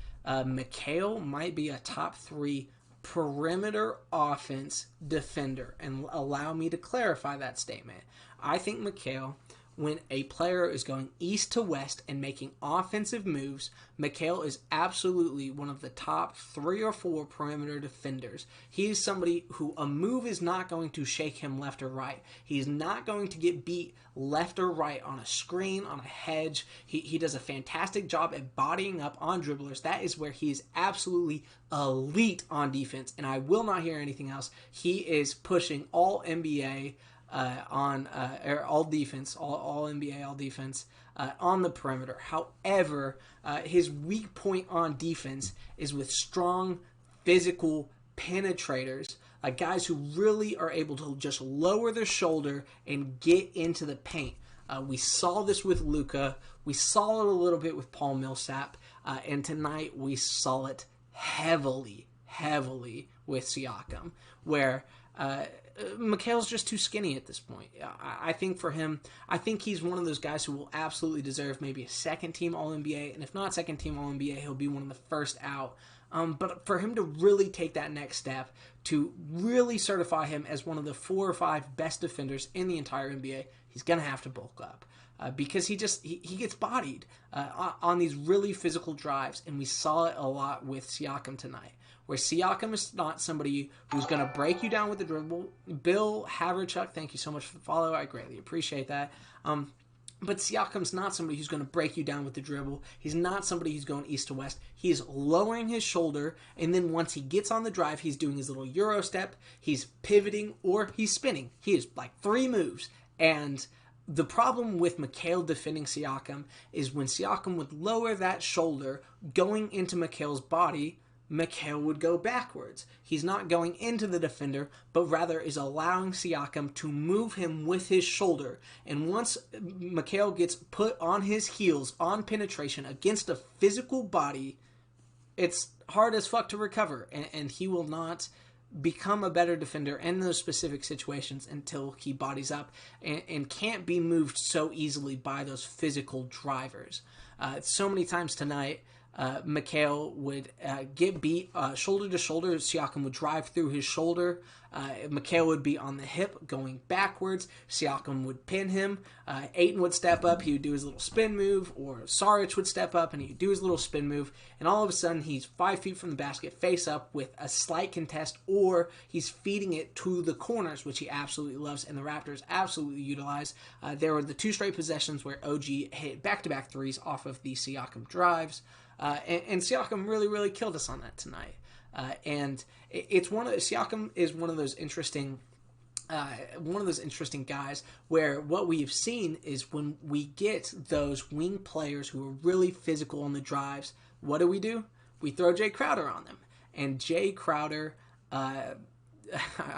Mikhail might be a top 3 perimeter offense defender, and allow me to clarify that statement. I think Mikhail when a player is going east to west and making offensive moves, Mikhail is absolutely one of the top 3 or 4 perimeter defenders. He is somebody who a move is not going to shake him left or right. He's not going to get beat left or right on a screen, on a hedge. He does a fantastic job at bodying up on dribblers. That is where he is absolutely elite on defense, and I will not hear anything else. He is pushing all NBA all defense, all NBA, all defense on the perimeter. However, his weak point on defense is with strong, physical penetrators, guys who really are able to just lower their shoulder and get into the paint. We saw this with Luka. We saw it a little bit with Paul Millsap. And tonight we saw it heavily with Siakam, where Mikhail's just too skinny at this point. I think for him, I think he's one of those guys who will absolutely deserve maybe a second-team All-NBA, and if not second-team All-NBA, he'll be one of the first out. But for him to really take that next step, to really certify him as one of the 4 or 5 best defenders in the entire NBA, he's going to have to bulk up. Because he gets bodied on these really physical drives, and we saw it a lot with Siakam tonight, where Siakam is not somebody who's going to break you down with the dribble. Bill Haverchuck, thank you so much for the follow. I greatly appreciate that. But Siakam's not somebody who's going to break you down with the dribble. He's not somebody who's going east to west. He is lowering his shoulder, and then once he gets on the drive, he's doing his little Euro step, he's pivoting, or he's spinning. He is like 3 moves, and the problem with Mikhail defending Siakam is when Siakam would lower that shoulder going into Mikhail's body, Mikhail would go backwards. He's not going into the defender, but rather is allowing Siakam to move him with his shoulder. And once Mikhail gets put on his heels on penetration against a physical body, it's hard as fuck to recover, and he will not become a better defender in those specific situations until he bodies up and can't be moved so easily by those physical drivers. So many times tonight, Mikhail would get beat shoulder to shoulder. Siakam would drive through his shoulder. Mikhail would be on the hip going backwards. Siakam would pin him. Ayton would step up. He would do his little spin move, or Saric would step up and he would do his little spin move. And all of a sudden, he's 5 feet from the basket, face up with a slight contest, or he's feeding it to the corners, which he absolutely loves, and the Raptors absolutely utilize. There were the 2 straight possessions where OG hit back-to-back threes off of the Siakam drives. And Siakam really killed us on that tonight. And it's Siakam is one of those interesting guys where what we've seen is when we get those wing players who are really physical on the drives, what do? We throw Jay Crowder on them. And Jay Crowder, I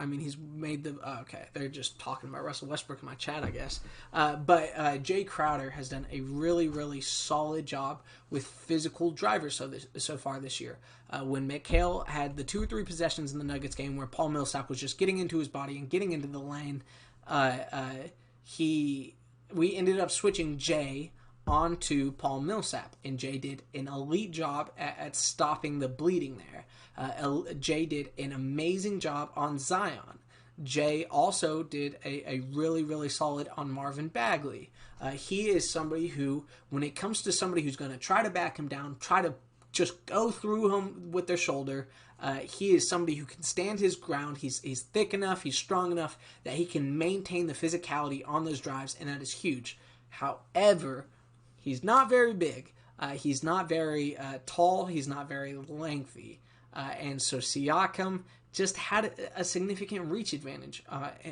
mean, he's made the... okay, they're just talking about Russell Westbrook in my chat, I guess. But Jay Crowder has done a really solid job with physical drivers so far this year. When Mikhail had the 2 or 3 possessions in the Nuggets game where Paul Millsap was just getting into his body and getting into the lane, we ended up switching Jay onto Paul Millsap, and Jay did an elite job at stopping the bleeding there. Jay did an amazing job on Zion. Jay also did a really solid on Marvin Bagley. He is somebody who, when it comes to somebody who's going to try to back him down, try to just go through him with their shoulder, he is somebody who can stand his ground. He's thick enough, he's strong enough that he can maintain the physicality on those drives, and that is huge. However, he's not very big. He's not very tall. He's not very lengthy. And so Siakam just had a significant reach advantage.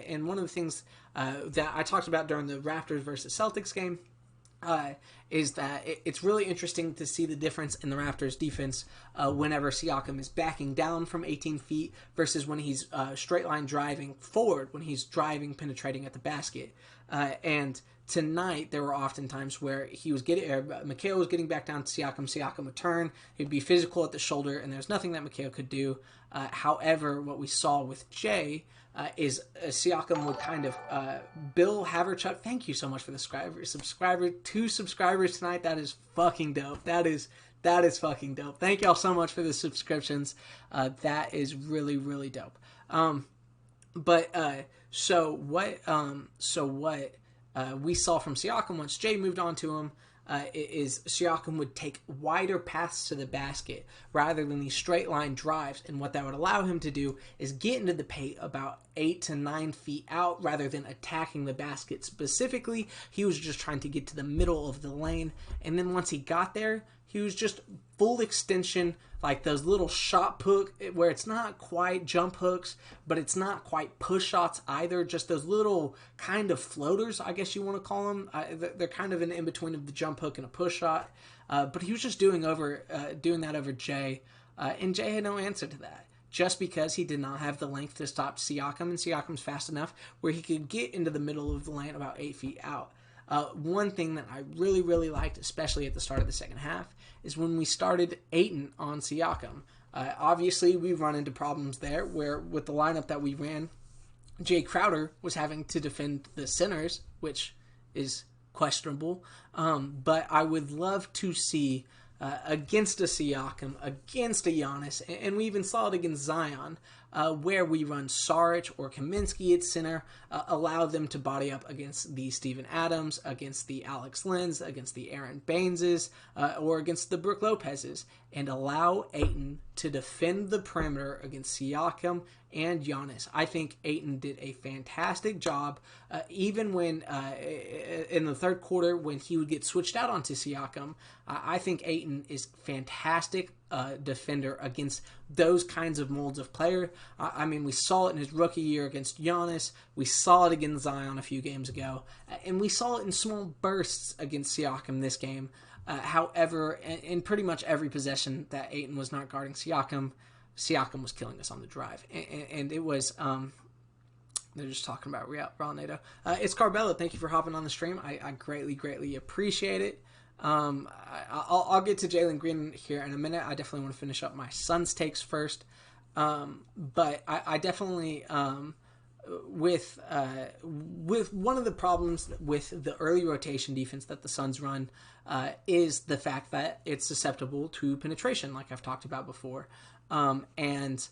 And one of the things that I talked about during the Raptors versus Celtics game is that it's really interesting to see the difference in the Raptors defense whenever Siakam is backing down from 18 feet versus when he's straight line driving forward, when he's driving, penetrating at the basket. And tonight, there were often times where Mikhail was getting back down to Siakam. Siakam would turn. He'd be physical at the shoulder, and there's nothing that Mikhail could do. However, what we saw with Jay is Siakam would kind of... Bill Haverchuck, thank you so much for the subscriber. 2 subscribers tonight. That is fucking dope. That is fucking dope. Thank y'all so much for the subscriptions. That is really dope. So what we saw from Siakam once Jay moved on to him, is Siakam would take wider paths to the basket rather than these straight line drives. And what that would allow him to do is get into the paint about 8 to 9 feet out rather than attacking the basket specifically. He was just trying to get to the middle of the lane. And then once he got there, he was just full extension, like those little shot hook where it's not quite jump hooks, but it's not quite push shots either. Just those little kind of floaters, I guess you want to call them. They're kind of in between of the jump hook and a push shot. But he was just doing that over Jay, and Jay had no answer to that. Just because he did not have the length to stop Siakam, and Siakam's fast enough where he could get into the middle of the lane about 8 feet out. One thing that I really, really liked, especially at the start of the second half, is when we started Ayton on Siakam. Obviously, we run into problems there where with the lineup that we ran, Jay Crowder was having to defend the centers, which is questionable. But I would love to see against a Siakam, against a Giannis, and we even saw it against Zion, where we run Saric or Kaminsky at center, allow them to body up against the Steven Adams, against the Alex Lenz, against the Aaron Baineses, or against the Brook Lopez's, and allow Ayton to defend the perimeter against Siakam and Giannis. I think Ayton did a fantastic job, even when in the third quarter when he would get switched out onto Siakam. I think Ayton is fantastic defender against those kinds of molds of player. I mean, we saw it in his rookie year against Giannis. We saw it against Zion a few games ago. And we saw it in small bursts against Siakam this game. However, in pretty much every possession that Ayton was not guarding Siakam, Siakam was killing us on the drive. And it was... they're just talking about Raw NATO. It's Carbella. Thank you for hopping on the stream. I greatly, greatly appreciate it. I'll get to Jalen Green here in a minute. I definitely want to finish up my Suns takes first. But I definitely, with one of the problems with the early rotation defense that the Suns run, is the fact that it's susceptible to penetration, like I've talked about before. And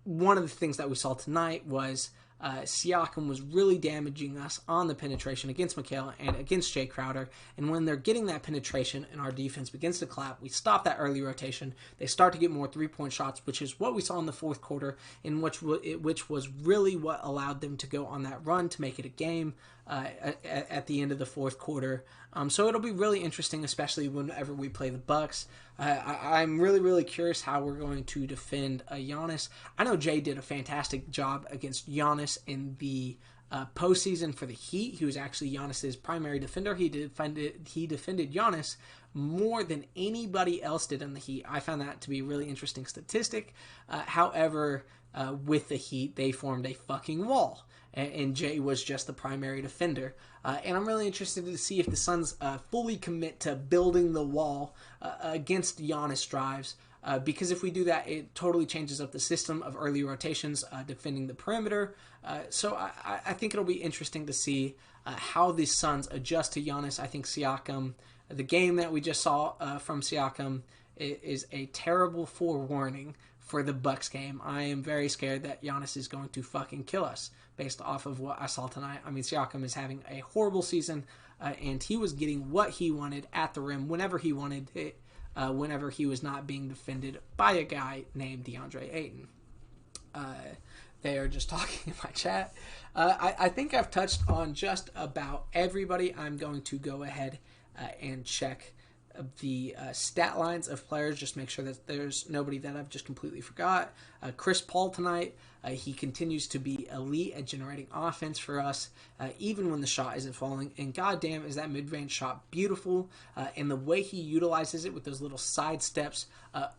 one of the things that we saw tonight was Siakam was really damaging us on the penetration against Mikhail and against Jay Crowder. And when they're getting that penetration and our defense begins to clap, we stop that early rotation. They start to get more three-point shots, which is what we saw in the fourth quarter, in which was really what allowed them to go on that run to make it a game at the end of the fourth quarter. So it'll be really interesting, especially whenever we play the Bucks. I'm really, really curious how we're going to defend Giannis. I know Jay did a fantastic job against Giannis in the postseason for the Heat. He was actually Giannis's primary defender. He defended Giannis more than anybody else did in the Heat. I found that to be a really interesting statistic. However, with the Heat, they formed a fucking wall. And Jay was just the primary defender. And I'm really interested to see if the Suns fully commit to building the wall against Giannis drives. Because if we do that, it totally changes up the system of early rotations, defending the perimeter. So I think it'll be interesting to see how the Suns adjust to Giannis. I think Siakam, the game that we just saw from Siakam, is a terrible forewarning for the Bucks game. I am very scared that Giannis is going to fucking kill us based off of what I saw tonight. I mean, Siakam is having a horrible season, and he was getting what he wanted at the rim whenever he wanted it, whenever he was not being defended by a guy named DeAndre Ayton. They are just talking in my chat. I think I've touched on just about everybody. I'm going to go ahead and check the stat lines of players, just make sure that there's nobody that I've just completely forgot. Chris Paul tonight, he continues to be elite at generating offense for us, even when the shot isn't falling. And goddamn, is that mid-range shot beautiful. And the way he utilizes it with those little side steps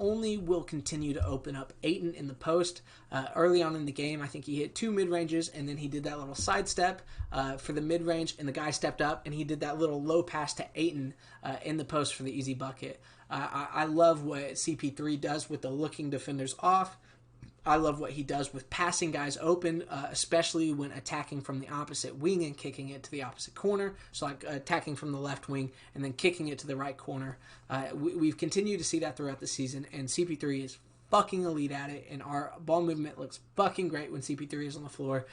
only will continue to open up Ayton in the post. Early on in the game, I think he hit 2 mid-ranges, and then he did that little side step for the mid-range, and the guy stepped up, and he did that little low pass to Ayton in the post for the easy bucket. I love what CP3 does with the looking defenders off. I love what he does with passing guys open, especially when attacking from the opposite wing and kicking it to the opposite corner. So like attacking from the left wing and then kicking it to the right corner. We've continued to see that throughout the season, and CP3 is fucking elite at it, and our ball movement looks fucking great when CP3 is on the floor.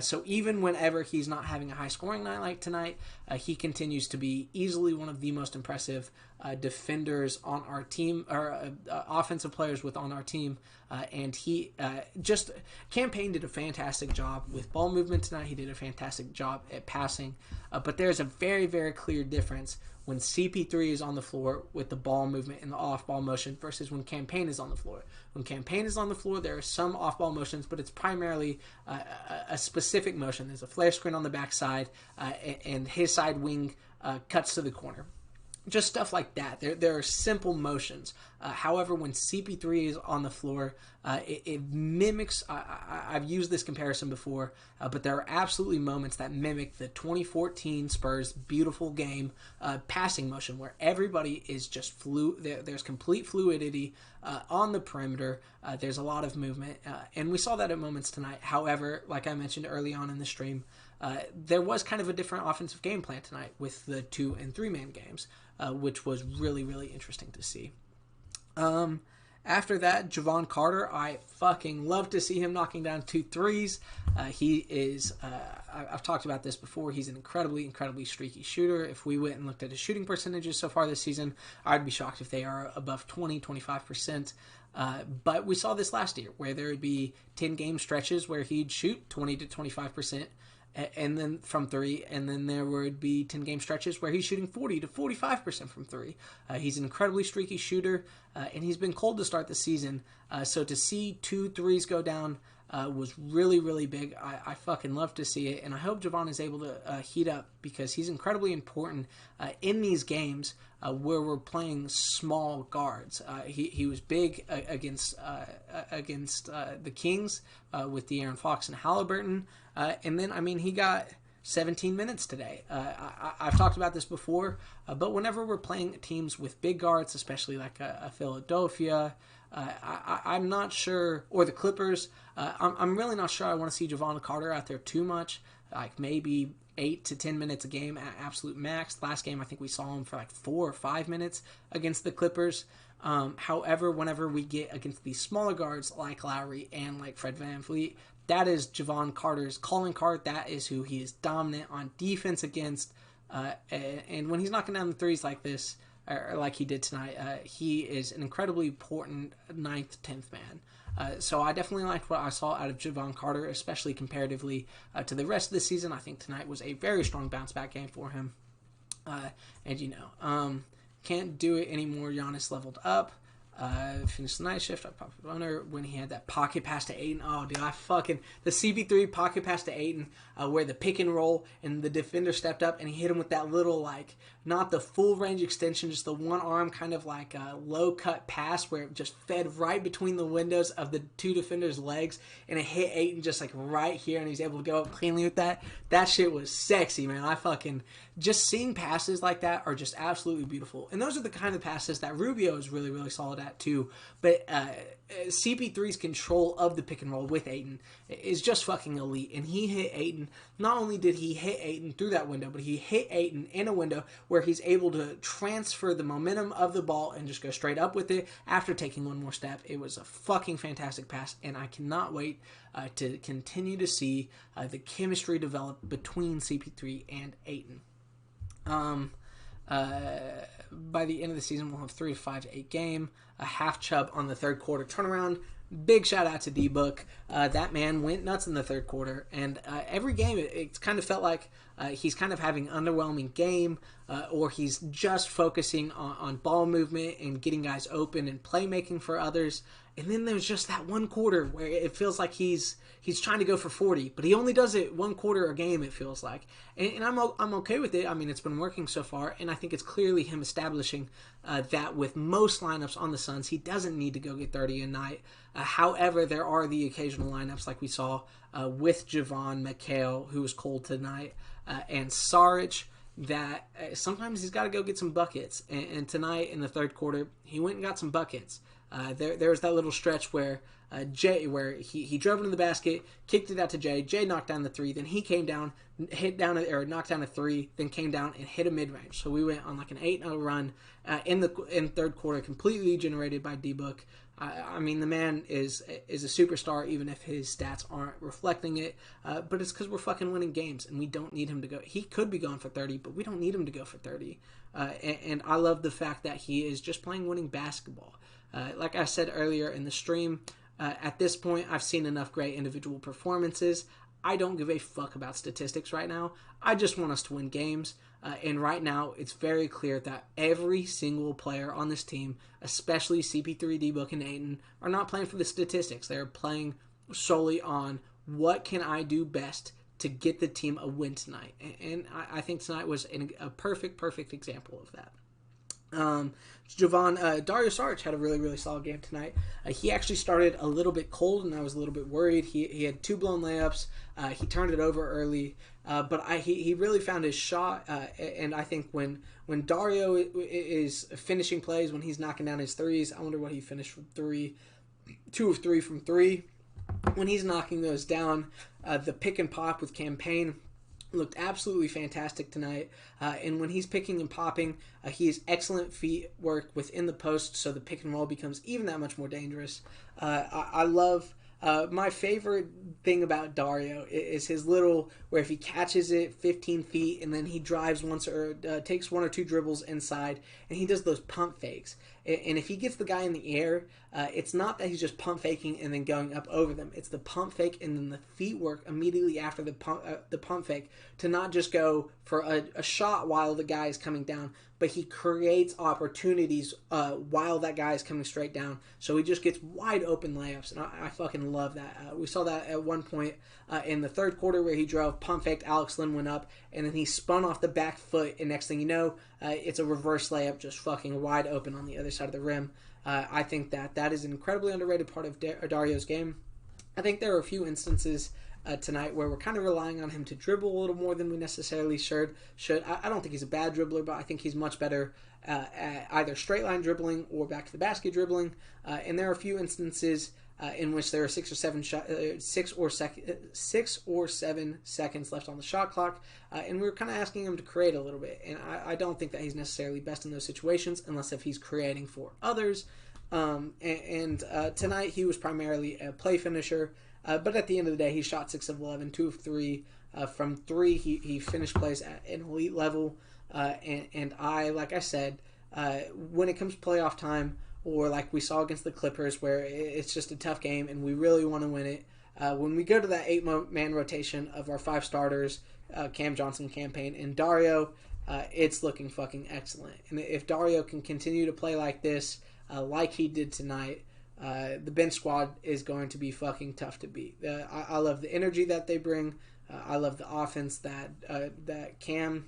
So even whenever he's not having a high-scoring night like tonight, he continues to be easily one of the most impressive defenders on our team, or offensive players on our team. And he just Campaign did a fantastic job with ball movement tonight. He did a fantastic job at passing. But there's a very, very clear difference when CP3 is on the floor with the ball movement and the off-ball motion versus when Campaign is on the floor. When Campaign is on the floor, there are some off-ball motions, but it's primarily a specific motion. There's a flare screen on the backside, and his side wing cuts to the corner. Just stuff like that. There are simple motions. However, when CP3 is on the floor, it mimics... I've used this comparison before, but there are absolutely moments that mimic the 2014 Spurs beautiful game passing motion, where everybody is just there's complete fluidity on the perimeter. There's a lot of movement, and we saw that at moments tonight. However, like I mentioned early on in the stream, there was kind of a different offensive game plan tonight with the 2- and 3-man games, which was really, really interesting to see. After that, Javon Carter, I fucking love to see him knocking down 2 threes. He is, I've talked about this before, he's an incredibly, incredibly streaky shooter. If we went and looked at his shooting percentages so far this season, I'd be shocked if they are above 20-25%. But we saw this last year, where there would be 10-game stretches where he'd shoot 20-25%. And then from 3, and then there would be 10-game stretches where he's shooting 40-45% from 3. He's an incredibly streaky shooter, and he's been cold to start the season. So to see 2 threes go down was really, really big. I fucking love to see it, and I hope Javon is able to heat up, because he's incredibly important in these games where we're playing small guards. He was big against the Kings with De'Aaron Fox and Halliburton. And then, I mean, he got 17 minutes today. I've talked about this before, but whenever we're playing teams with big guards, especially like a Philadelphia, I'm not sure, or the Clippers, I'm really not sure I want to see Javon Carter out there too much, like maybe 8 to 10 minutes a game at absolute max. Last game, I think we saw him for like 4 or 5 minutes against the Clippers. However, whenever we get against these smaller guards like Lowry and like Fred VanVleet, that is Javon Carter's calling card. That is who he is dominant on defense against. And when he's knocking down the threes like this, or like he did tonight, he is an incredibly important 9th, 10th man. So I definitely liked what I saw out of Javon Carter, especially comparatively to the rest of the season. I think tonight was a very strong bounce-back game for him. And, you know, can't do it anymore. Giannis leveled up. Finished the night shift. I popped a runner when he had that pocket pass to Ayton. Oh, dude, the CP3 pocket pass to Ayton, where the pick and roll and the defender stepped up and he hit him with that little, like, not the full range extension, just the one arm kind of like a low cut pass where it just fed right between the windows of the 2 defenders' legs, and it hit Ayton just like right here, and he's able to go up cleanly with that. That shit was sexy, man. Just seeing passes like that are just absolutely beautiful. And those are the kind of passes that Rubio is really, really solid at too. But CP3's control of the pick and roll with Ayton is just fucking elite. And he hit Ayton. Not only did he hit Ayton through that window, but he hit Ayton in a window where he's able to transfer the momentum of the ball and just go straight up with it after taking one more step. It was a fucking fantastic pass, and I cannot wait to continue to see the chemistry develop between CP3 and Ayton. By the end of the season, we'll have 3 to 5 to 8 game, a half chub on the third quarter turnaround. Big shout out to D-Book. That man went nuts in the third quarter, and every game it kind of felt like he's kind of having an underwhelming game, or he's just focusing on ball movement and getting guys open and playmaking for others. And then there's just that one quarter where it feels like he's trying to go for 40, but he only does it one quarter a game, it feels like. And I'm okay with it. I mean, it's been working so far, and I think it's clearly him establishing that with most lineups on the Suns, he doesn't need to go get 30 a night. However, there are the occasional lineups like we saw with Javon, Mikhail, who was cold tonight, and Saric, that sometimes he's got to go get some buckets. And tonight in the third quarter, he went and got some buckets. There was that little stretch where he drove into the basket, kicked it out to Jay. Jay knocked down the 3. Then he came down, knocked down a 3. Then came down and hit a mid range. So we went on like an 8-0 run in third quarter, completely generated by D-Book. I mean, the man is a superstar, even if his stats aren't reflecting it. But it's because we're fucking winning games, and we don't need him to go. He could be going for 30, but we don't need him to go for 30. And I love the fact that he is just playing winning basketball. Like I said earlier in the stream, at this point, I've seen enough great individual performances. I don't give a fuck about statistics right now. I just want us to win games. And right now, it's very clear that every single player on this team, especially CP3, D-Book, and Ayton, are not playing for the statistics. They're playing solely on what can I do best to get the team a win tonight. And I think tonight was a perfect example of that. Dario Saric had a really solid game tonight. He actually started a little bit cold, and I was a little bit worried. He had 2 blown layups. He turned it over early, but he really found his shot. And I think when Dario is finishing plays, when he's knocking down his threes, I wonder what he finished from 3, 2 of 3 from 3. When he's knocking those down, the pick and pop with Campaign looked absolutely fantastic tonight. And when he's picking and popping, he has excellent feet work within the post, so the pick and roll becomes even that much more dangerous. I love... my favorite thing about Dario is his little, where if he catches it 15 feet and then he drives once or takes 1 or 2 dribbles inside, and he does those pump fakes. And if he gets the guy in the air, it's not that he's just pump faking and then going up over them. It's the pump fake and then the feet work immediately after the pump fake to not just go for a shot while the guy is coming down, but he creates opportunities while that guy is coming straight down. So he just gets wide open layups, and I fucking love that. We saw that at one point in the third quarter where he drove, pump faked, Alex Lim went up, and then he spun off the back foot, and next thing you know, it's a reverse layup just fucking wide open on the other side of the rim. I think that is an incredibly underrated part of Dario's game. I think there are a few instances tonight where we're kind of relying on him to dribble a little more than we necessarily should. I don't think he's a bad dribbler, but I think he's much better at either straight line dribbling or back to the basket dribbling. And there are a few instances in which there are 6 or 7 seconds left on the shot clock, and we were kind of asking him to create a little bit. And I don't think that he's necessarily best in those situations unless if he's creating for others. Tonight he was primarily a play finisher. But at the end of the day, he shot 6 of 11, 2 of 3. From 3, he finished plays at an elite level. And like I said, when it comes to playoff time, or like we saw against the Clippers, where it's just a tough game and we really want to win it, when we go to that 8-man rotation of our 5 starters, Cam Johnson, Campaign, and Dario, it's looking fucking excellent. And if Dario can continue to play like this, like he did tonight, the bench squad is going to be fucking tough to beat. I love the energy that they bring. I love the offense that Cam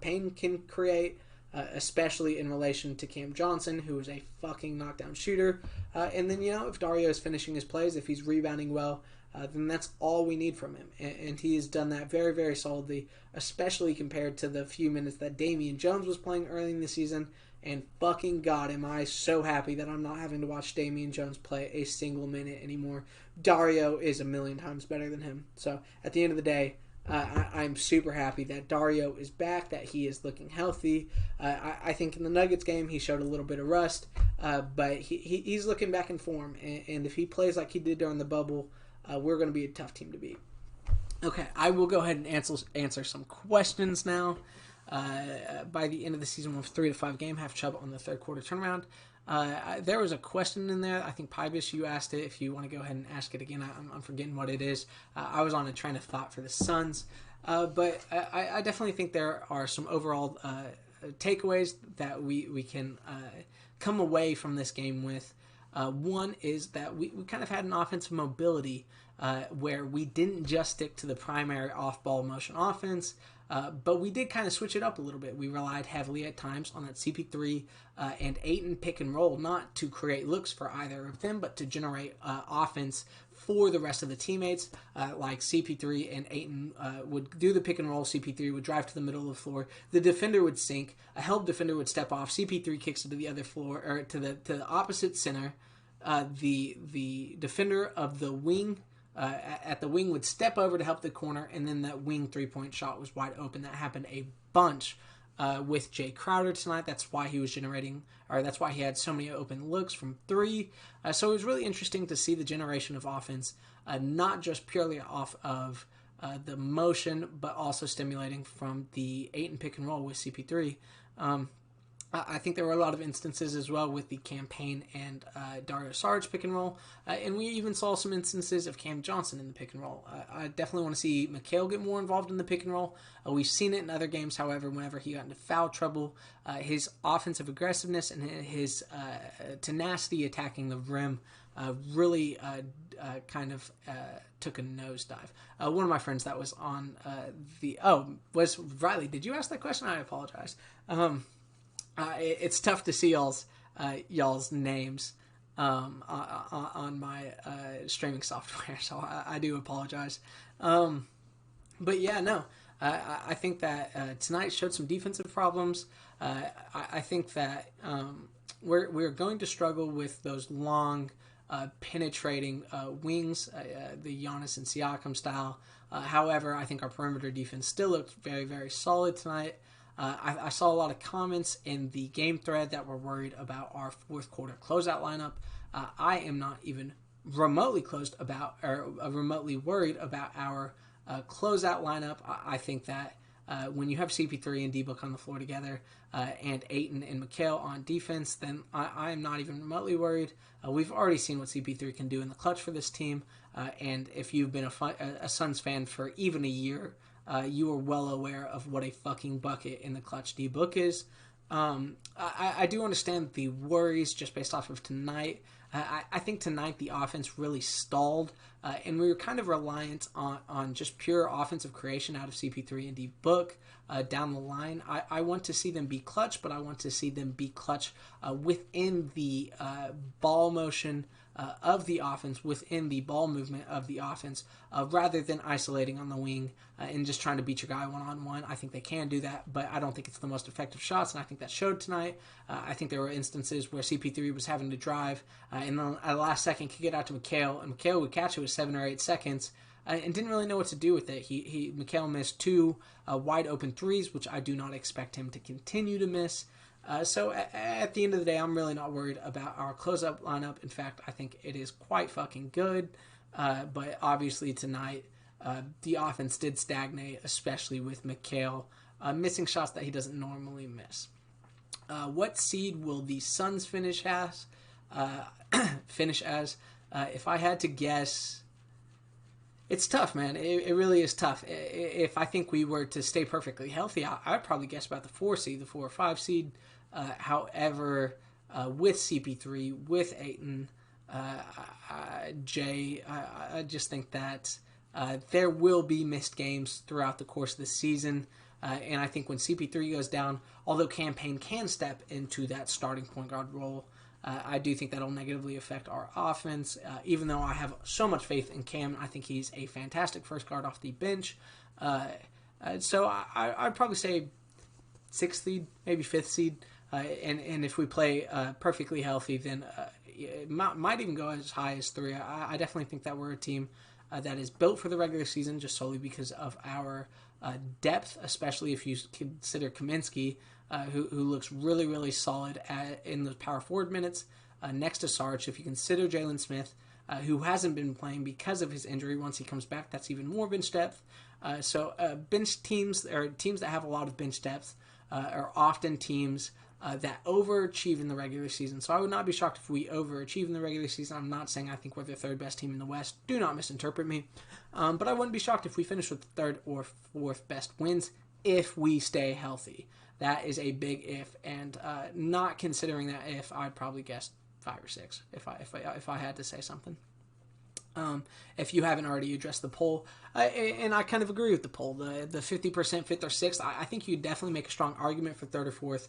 Payne can create, especially in relation to Cam Johnson, who is a fucking knockdown shooter. And then, if Dario is finishing his plays, if he's rebounding well, then that's all we need from him. And he has done that very, very solidly, especially compared to the few minutes that Damian Jones was playing early in the season. And fucking God, am I so happy that I'm not having to watch Damian Jones play a single minute anymore. Dario is a million times better than him. So at the end of the day, I'm super happy that Dario is back, that he is looking healthy. I think in the Nuggets game he showed a little bit of rust, but he's looking back in form. And if he plays like he did during the bubble, we're going to be a tough team to beat. Okay, I will go ahead and answer some questions now. By the end of the season, we'll have 3 to 5 game, half Chubb on the third quarter turnaround. There was a question in there. I think Pybus, you asked it. If you want to go ahead and ask it again, I'm forgetting what it is. I was on a train of thought for the Suns, but I definitely think there are some overall takeaways that we can come away from this game with. One is that we kind of had an offensive mobility where we didn't just stick to the primary off-ball motion offense, but we did kind of switch it up a little bit. We relied heavily at times on that CP3 and Ayton pick and roll, not to create looks for either of them, but to generate offense for the rest of the teammates. Like CP3 and Ayton would do the pick and roll. CP3 would drive to the middle of the floor. The defender would sink. A help defender would step off. CP3 kicks it to the other floor, or to the opposite center. The defender of the wing at the wing would step over to help the corner, and then that wing 3-point shot was wide open. That happened a bunch with Jay Crowder tonight. That's why he was that's why he had so many open looks from three. So it was really interesting to see the generation of offense, not just purely off of the motion, but also stimulating from the Ayton pick and roll with CP3. I think there were a lot of instances as well with the Campaign and Dario Saric pick and roll, and we even saw some instances of Cam Johnson in the pick and roll. I definitely want to see Mikhail get more involved in the pick and roll. We've seen it in other games, however, whenever he got into foul trouble, his offensive aggressiveness and his tenacity attacking the rim really kind of took a nosedive. One of my friends that was on was Riley. Did you ask that question? I apologize. It's tough to see y'all's names on my streaming software, so I do apologize. But yeah, no, I think that tonight showed some defensive problems. I think that we're going to struggle with those long, penetrating wings, the Giannis and Siakam style. However, I think our perimeter defense still looked very, very solid tonight. I saw a lot of comments in the game thread that were worried about our fourth quarter closeout lineup. I am not even remotely remotely worried about our closeout lineup. I think that when you have CP3 and D-Book on the floor together, and Ayton and Mikhail on defense, then I am not even remotely worried. We've already seen what CP3 can do in the clutch for this team, and if you've been a Suns fan for even a year, you are well aware of what a fucking bucket in the clutch D-Book is. I do understand the worries just based off of tonight. I think tonight the offense really stalled, and we were kind of reliant on just pure offensive creation out of CP3 and D-Book down the line. I want to see them be clutch, but I want to see them be clutch within the ball motion of the offense, within the ball movement of the offense, rather than isolating on the wing and just trying to beat your guy one-on-one. I think they can do that, but I don't think it's the most effective shots, and I think that showed tonight. I think there were instances where CP3 was having to drive, and then at the last second could get out to Mikhail, and Mikhail would catch it with 7 or 8 seconds, and didn't really know what to do with it. Mikhail missed 2 wide open threes, which I do not expect him to continue to miss. So at the end of the day, I'm really not worried about our close-up lineup. In fact, I think it is quite fucking good. But obviously tonight, the offense did stagnate, especially with Mikhail missing shots that he doesn't normally miss. What seed will the Suns finish as? If I had to guess, it's tough, man. It really is tough. If I think we were to stay perfectly healthy, I'd probably guess about the 4 seed, the 4 or 5 seed. However, with CP3, with Ayton, Jay, I just think that there will be missed games throughout the course of the season. And I think when CP3 goes down, although Campaign can step into that starting point guard role, I do think that'll negatively affect our offense. Even though I have so much faith in Cam, I think he's a fantastic first guard off the bench. So I'd probably say 6th seed, maybe 5th seed. And if we play perfectly healthy, then it might even go as high as 3. I definitely think that we're a team that is built for the regular season just solely because of our depth, especially if you consider Kaminsky, who looks really, really solid in the power forward minutes next to Sarge. If you consider Jalen Smith, who hasn't been playing because of his injury, once he comes back, that's even more bench depth. So bench teams, or teams that have a lot of bench depth, are often teams that overachieve in the regular season. So I would not be shocked if we overachieve in the regular season. I'm not saying I think we're the 3rd best team in the West. Do not misinterpret me. But I wouldn't be shocked if we finish with the 3rd or 4th best wins if we stay healthy. That is a big if, and not considering that if, I'd probably guess 5 or 6 if I had to say something. If you haven't already addressed the poll, and I kind of agree with the poll, the 50% 5th or 6th, I think you definitely make a strong argument for 3rd or 4th.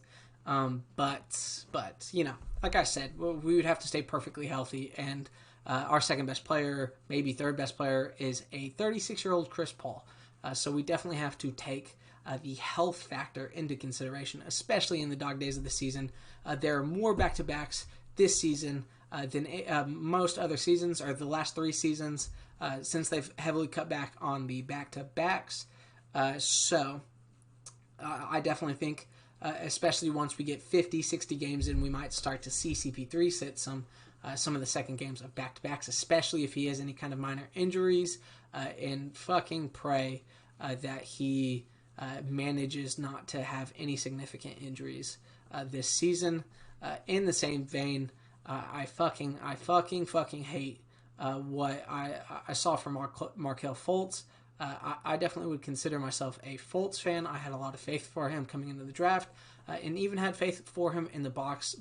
But you know, like I said, we would have to stay perfectly healthy, and our 2nd best player, maybe 3rd best player, is a 36-year-old Chris Paul. So we definitely have to take the health factor into consideration, especially in the dog days of the season. There are more back-to-backs this season than most other seasons, or the last 3 seasons, since they've heavily cut back on the back-to-backs. So I definitely think especially once we get 50, 60 games in, we might start to see CP3 sit some of the second games of back-to-backs, especially if he has any kind of minor injuries, and fucking pray that he manages not to have any significant injuries this season. In the same vein, I fucking hate what I saw from Markelle Fultz. I definitely would consider myself a Fultz fan. I had a lot of faith for him coming into the draft, and even had faith for him in the bounce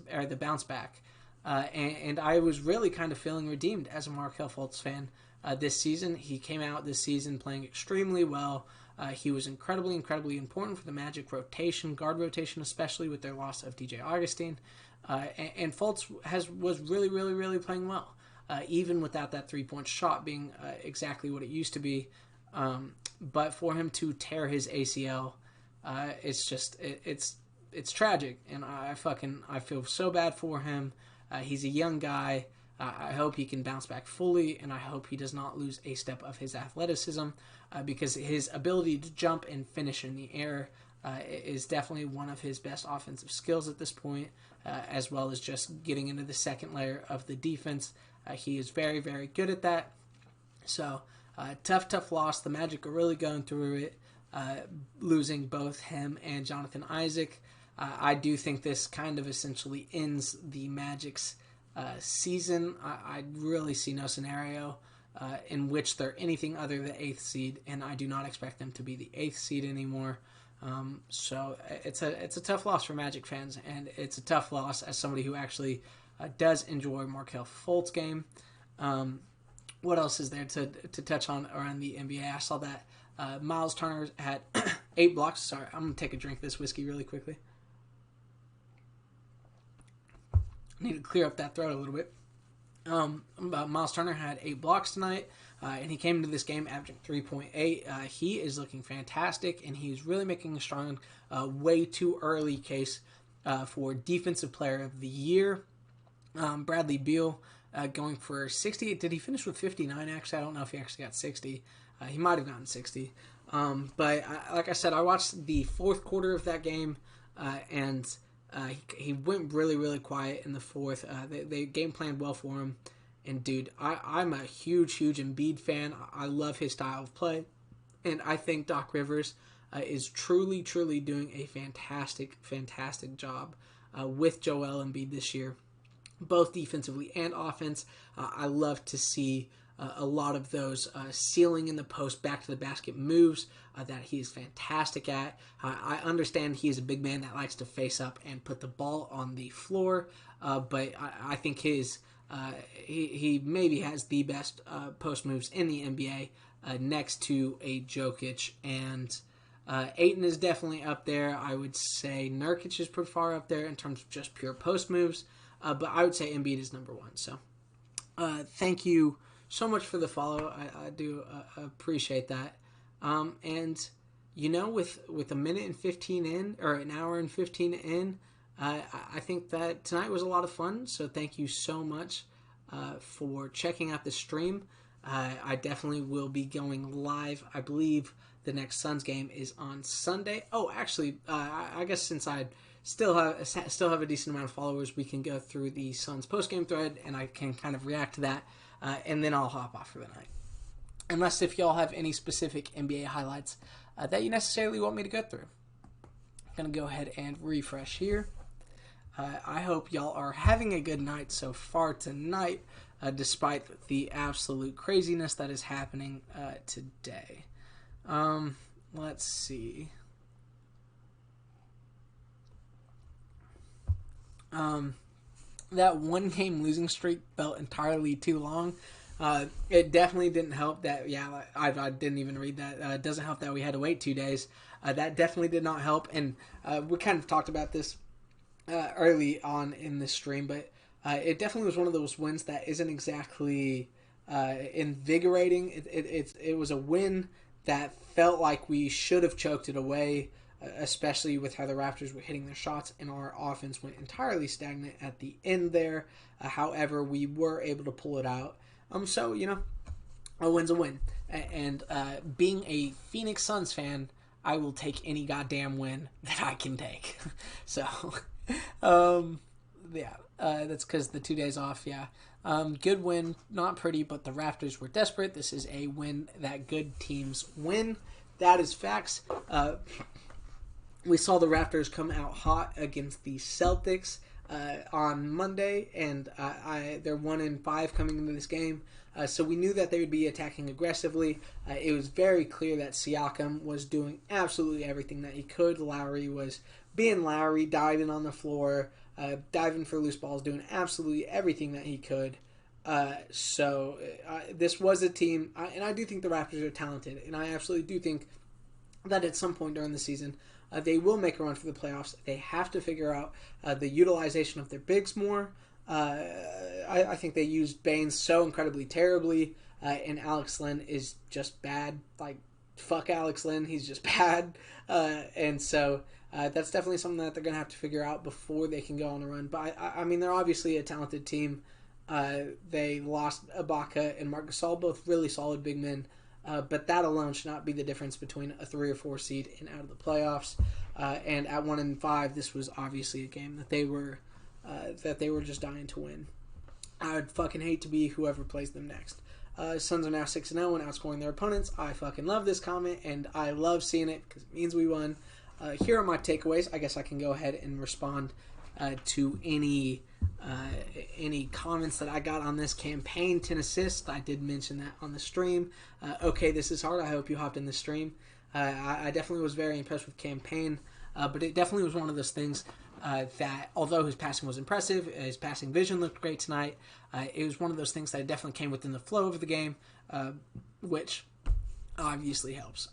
back. And I was really kind of feeling redeemed as a Markelle Fultz fan this season. He came out this season playing extremely well. He was incredibly important for the Magic rotation, guard rotation, especially with their loss of DJ Augustine. And Fultz was really playing well, even without that three-point shot being exactly what it used to be. But for him to tear his ACL, it's tragic, and I feel so bad for him. He's a young guy. I hope he can bounce back fully, and I hope he does not lose a step of his athleticism, because his ability to jump and finish in the air is definitely one of his best offensive skills at this point, as well as just getting into the second layer of the defense. He is very good at that. So tough loss. The Magic are really going through it, losing both him and Jonathan Isaac. I do think this kind of essentially ends the Magic's season. I really see no scenario in which they're anything other than 8th seed, and I do not expect them to be the 8th seed anymore. So it's a tough loss for Magic fans, and it's a tough loss as somebody who actually does enjoy Markelle Fultz game. What else is there to touch on around the NBA? I saw that Miles Turner had 8 blocks. Sorry, I'm going to take a drink of this whiskey really quickly. I need to clear up that throat a little bit. Miles Turner had 8 blocks tonight, and he came into this game averaging 3.8. He is looking fantastic, and he's really making a strong, way too early case for Defensive Player of the Year. Bradley Beal going for 60. Did he finish with 59, actually? I don't know if he actually got 60. He might have gotten 60. But like I said, I watched the fourth quarter of that game, and he went really quiet in the fourth. They game planned well for him. And, dude, I'm a huge Embiid fan. I love his style of play. And I think Doc Rivers is truly doing a fantastic job with Joel Embiid this year, both defensively and offense. I love to see a lot of those sealing in the post, back to the basket moves that he is fantastic at. I understand he is a big man that likes to face up and put the ball on the floor, but I think he maybe has the best post moves in the NBA, next to a Jokic, and Ayton is definitely up there. I would say Nurkic is pretty far up there in terms of just pure post moves, but I would say Embiid is number 1. So thank you so much for the follow. I do appreciate that. And with a minute and 15 in, or an hour and 15 in, I think that tonight was a lot of fun. So thank you so much for checking out the stream. I definitely will be going live. I believe the next Suns game is on Sunday. Oh, actually, I guess since I still have a decent amount of followers, we can go through the Suns postgame thread, and I can kind of react to that. And then I'll hop off for the night. Unless if y'all have any specific NBA highlights that you necessarily want me to go through. I'm going to go ahead and refresh here. I hope y'all are having a good night so far tonight, despite the absolute craziness that is happening today. Let's see. That one-game losing streak felt entirely too long. It definitely didn't help that, I didn't even read that. It doesn't help that we had to wait 2 days. That definitely did not help, and we kind of talked about this early on in the stream, but it definitely was one of those wins that isn't exactly invigorating. It was a win that felt like we should have choked it away, especially with how the Raptors were hitting their shots and our offense went entirely stagnant at the end there. However, we were able to pull it out. So, a win's a win. And being a Phoenix Suns fan, I will take any goddamn win that I can take. So, that's because the 2 days off, yeah. Good win, not pretty, but the Raptors were desperate. This is a win that good teams win. That is facts. We saw the Raptors come out hot against the Celtics on Monday, and they're 1-5 coming into this game. So we knew that they would be attacking aggressively. It was very clear that Siakam was doing absolutely everything that he could. Lowry was being Lowry, diving on the floor, diving for loose balls, doing absolutely everything that he could. So this was a team, and I do think the Raptors are talented, and I absolutely do think that at some point during the season, they will make a run for the playoffs. They have to figure out the utilization of their bigs more. I think they used Baines so incredibly terribly, and Alex Len is just bad. Like, fuck Alex Len, he's just bad. And so that's definitely something that they're going to have to figure out before they can go on a run. But, I mean, they're obviously a talented team. They lost Ibaka and Marc Gasol, both really solid big men. But that alone should not be the difference between a 3 or 4 seed and out of the playoffs. And at 1-5, this was obviously a game that they were just dying to win. I would fucking hate to be whoever plays them next. Suns are now 6-0 and outscoring their opponents. I fucking love this comment, and I love seeing it because it means we won. Here are my takeaways. I guess I can go ahead and respond to any comments that I got on this campaign. 10 assists. I did mention that on the stream. Okay, this is hard. I hope you hopped in the stream. I definitely was very impressed with campaign, but it definitely was one of those things that, although his passing was impressive, his passing vision looked great tonight, it was one of those things that definitely came within the flow of the game, which obviously helps.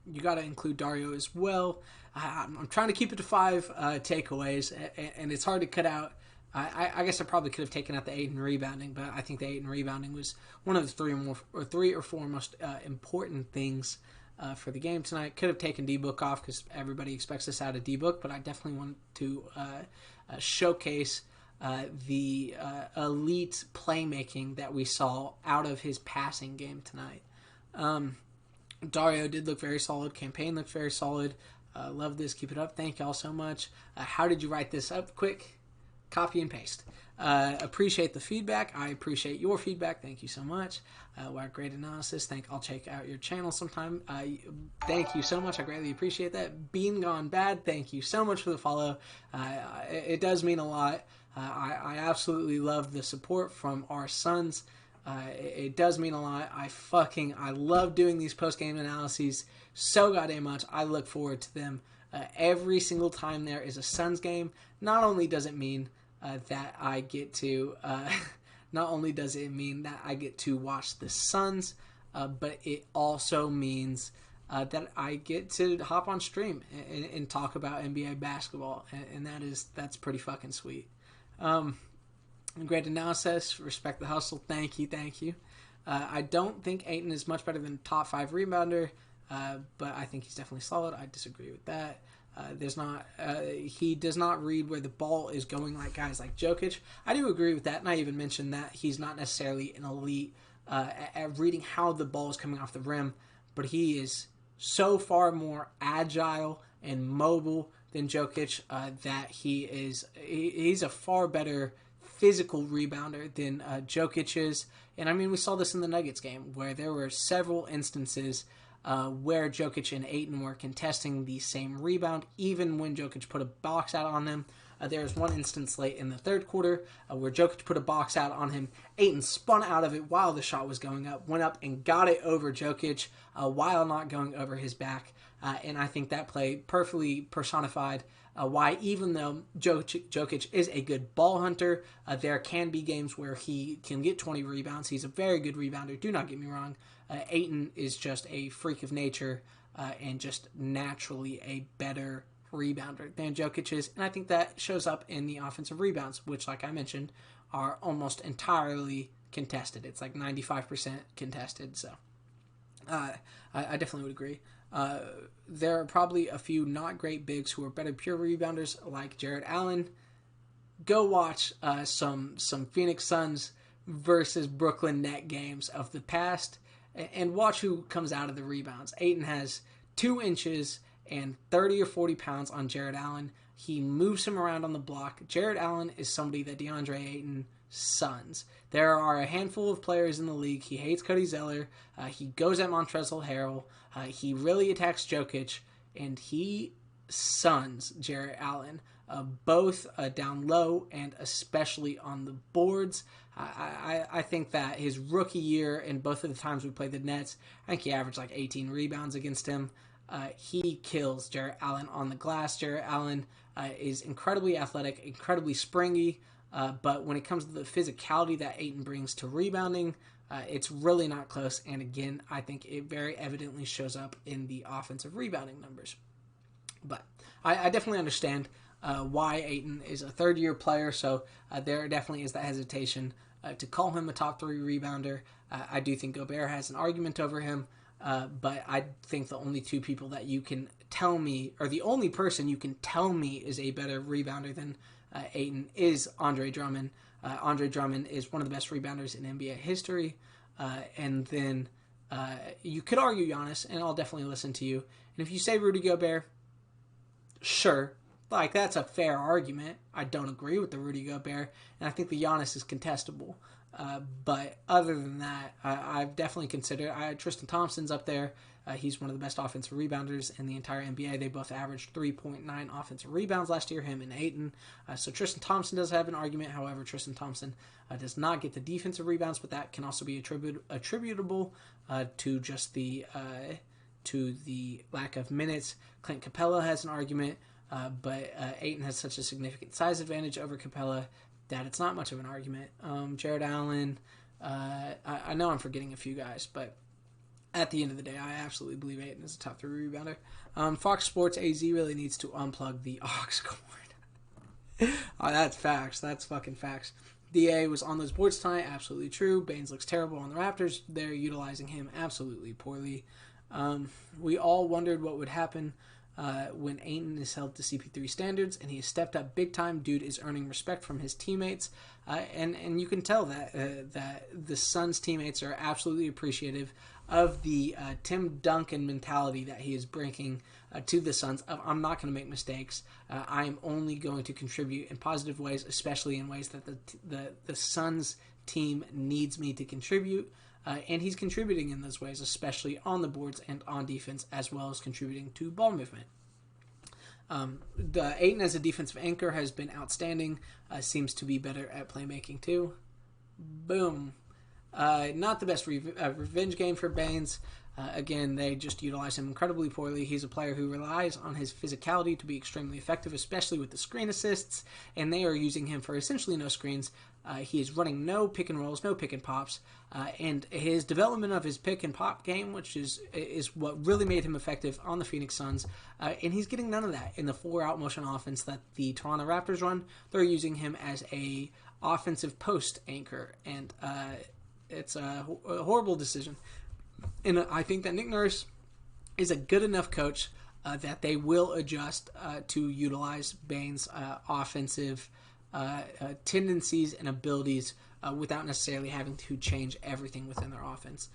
You got to include Dario as well. I'm trying to keep it to 5 takeaways, and it's hard to cut out. I guess I probably could have taken out the 8 in rebounding, but I think the 8 in rebounding was one of the 3 or 4 most important things for the game tonight. Could have taken D-Book off because everybody expects this out of D-Book, but I definitely want to showcase the elite playmaking that we saw out of his passing game tonight. Dario did look very solid. Campaign looked very solid. Love this. Keep it up. Thank y'all so much. How did you write this up? Quick copy and paste. Appreciate the feedback. I appreciate your feedback. Thank you so much. Wow, great analysis. I'll check out your channel sometime. Thank you so much. I greatly appreciate that. Bean Gone Bad, thank you so much for the follow. It does mean a lot. I absolutely love the support from our sons. It does mean a lot. I love doing these post-game analyses so goddamn much. I look forward to them every single time there is a Suns game. Not only does it mean that I get to watch the Suns, but it also means that I get to hop on stream and talk about NBA basketball, and that's pretty fucking sweet. Great analysis. Respect the hustle. Thank you. I don't think Ayton is much better than top 5 rebounder, but I think he's definitely solid. I disagree with that. He does not read where the ball is going like guys like Jokic. I do agree with that, and I even mentioned that he's not necessarily an elite at reading how the ball is coming off the rim, but he is so far more agile and mobile than Jokic that he's a far better physical rebounder than Jokic is. And I mean, we saw this in the Nuggets game where there were several instances where Jokic and Ayton were contesting the same rebound, even when Jokic put a box out on them. There was one instance late in the third quarter where Jokic put a box out on him. Ayton spun out of it while the shot was going up, went up and got it over Jokic while not going over his back. And I think that play perfectly personified why, even though Jokic is a good ball hunter, there can be games where he can get 20 rebounds. He's a very good rebounder. Do not get me wrong. Ayton is just a freak of nature and just naturally a better rebounder than Jokic is. And I think that shows up in the offensive rebounds, which, like I mentioned, are almost entirely contested. It's like 95% contested. So I definitely would agree. There are probably a few not great bigs who are better pure rebounders, like Jared Allen. Go watch some Phoenix Suns versus Brooklyn Net games of the past, and watch who comes out of the rebounds. Ayton has 2 inches and 30 or 40 pounds on Jared Allen. He moves him around on the block. Jared Allen is somebody that DeAndre Ayton sons. There are a handful of players in the league. He hates Cody Zeller. He goes at Montrezl Harrell. He really attacks Jokic, and he sons Jared Allen, both down low and especially on the boards. I think that his rookie year and both of the times we played the Nets, I think he averaged like 18 rebounds against him. He kills Jared Allen on the glass. Jared Allen is incredibly athletic, incredibly springy, but when it comes to the physicality that Ayton brings to rebounding, it's really not close. And again, I think it very evidently shows up in the offensive rebounding numbers. But I definitely understand why Ayton is a third-year player, so there definitely is that hesitation to call him a top 3 rebounder. I do think Gobert has an argument over him, but I think the only 2 people that you can tell me, or the only person you can tell me is a better rebounder than Ayton is Andre Drummond. Andre Drummond is one of the best rebounders in NBA history, and then you could argue Giannis, and I'll definitely listen to you. And if you say Rudy Gobert, sure, like that's a fair argument. I don't agree with the Rudy Gobert, and I think the Giannis is contestable. But other than that, I've definitely considered Tristan Thompson's up there. He's one of the best offensive rebounders in the entire NBA. They both averaged 3.9 offensive rebounds last year, him and Ayton. So Tristan Thompson does have an argument. However, Tristan Thompson does not get the defensive rebounds, but that can also be attributable to just the lack of minutes. Clint Capella has an argument, but Ayton has such a significant size advantage over Capella that it's not much of an argument. Jared Allen, I know I'm forgetting a few guys, but at the end of the day, I absolutely believe Ayton is a top 3 rebounder. Fox Sports AZ really needs to unplug the aux cord. That's facts. That's fucking facts. DA was on those boards tonight. Absolutely true. Baines looks terrible on the Raptors. They're utilizing him absolutely poorly. We all wondered what would happen when Ayton is held to CP3 standards, and he has stepped up big time. Dude is earning respect from his teammates, and you can tell that the Suns teammates are absolutely appreciative of the Tim Duncan mentality that he is bringing to the Suns. I'm not going to make mistakes. I am only going to contribute in positive ways, especially in ways that the Suns team needs me to contribute. And he's contributing in those ways, especially on the boards and on defense, as well as contributing to ball movement. The Ayton as a defensive anchor has been outstanding. Seems to be better at playmaking too. Boom. Not the best revenge game for Baines. Again, they just utilize him incredibly poorly. He's a player who relies on his physicality to be extremely effective, especially with the screen assists, and they are using him for essentially no screens. He is running no pick and rolls, no pick and pops, and his development of his pick and pop game, which is what really made him effective on the Phoenix Suns, and he's getting none of that in the 4-out motion offense that the Toronto Raptors run. They're using him as a offensive post anchor, and it's a horrible decision. And I think that Nick Nurse is a good enough coach that they will adjust to utilize Baines' offensive tendencies and abilities without necessarily having to change everything within their offense.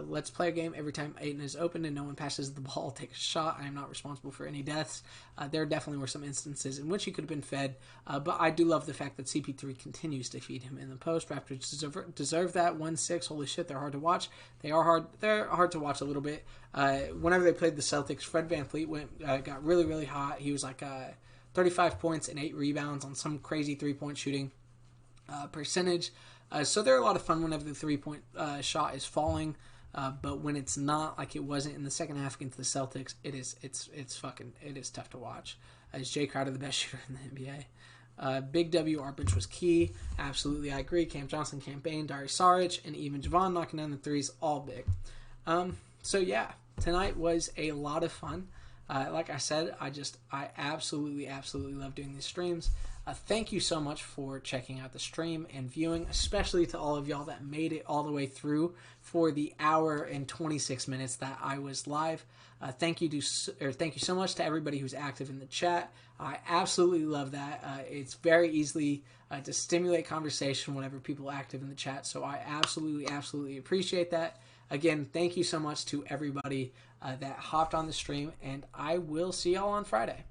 Let's play a game. Every time Ayton is open and no one passes the ball, take a shot. I am not responsible for any deaths. There definitely were some instances in which he could have been fed, but I do love the fact that CP3 continues to feed him in the post. Raptors deserve that 1-6. Holy shit, they're hard to watch. They're hard to watch a little bit. Whenever they played the Celtics, Fred VanVleet got really, really hot. He was like 35 points and 8 rebounds on some crazy 3-point shooting percentage. So they're a lot of fun whenever the 3-point shot is falling. But when it's not, like it wasn't in the second half against the Celtics, it is tough to watch. Is Jay Crowder the best shooter in the NBA? Big W Arbridge was key. Absolutely, I agree. Cam Johnson, Cam Payne, Darius Saric, and even Javon knocking down the threes, all big. So yeah, tonight was a lot of fun. Like I said, I absolutely love doing these streams. Thank you so much for checking out the stream and viewing, especially to all of y'all that made it all the way through for the hour and 26 minutes that I was live. Thank you so much to everybody who's active in the chat. I absolutely love that. It's very easily to stimulate conversation whenever people are active in the chat, so I absolutely appreciate that. again, thank you so much to everybody that hopped on the stream, and I will see y'all on Friday.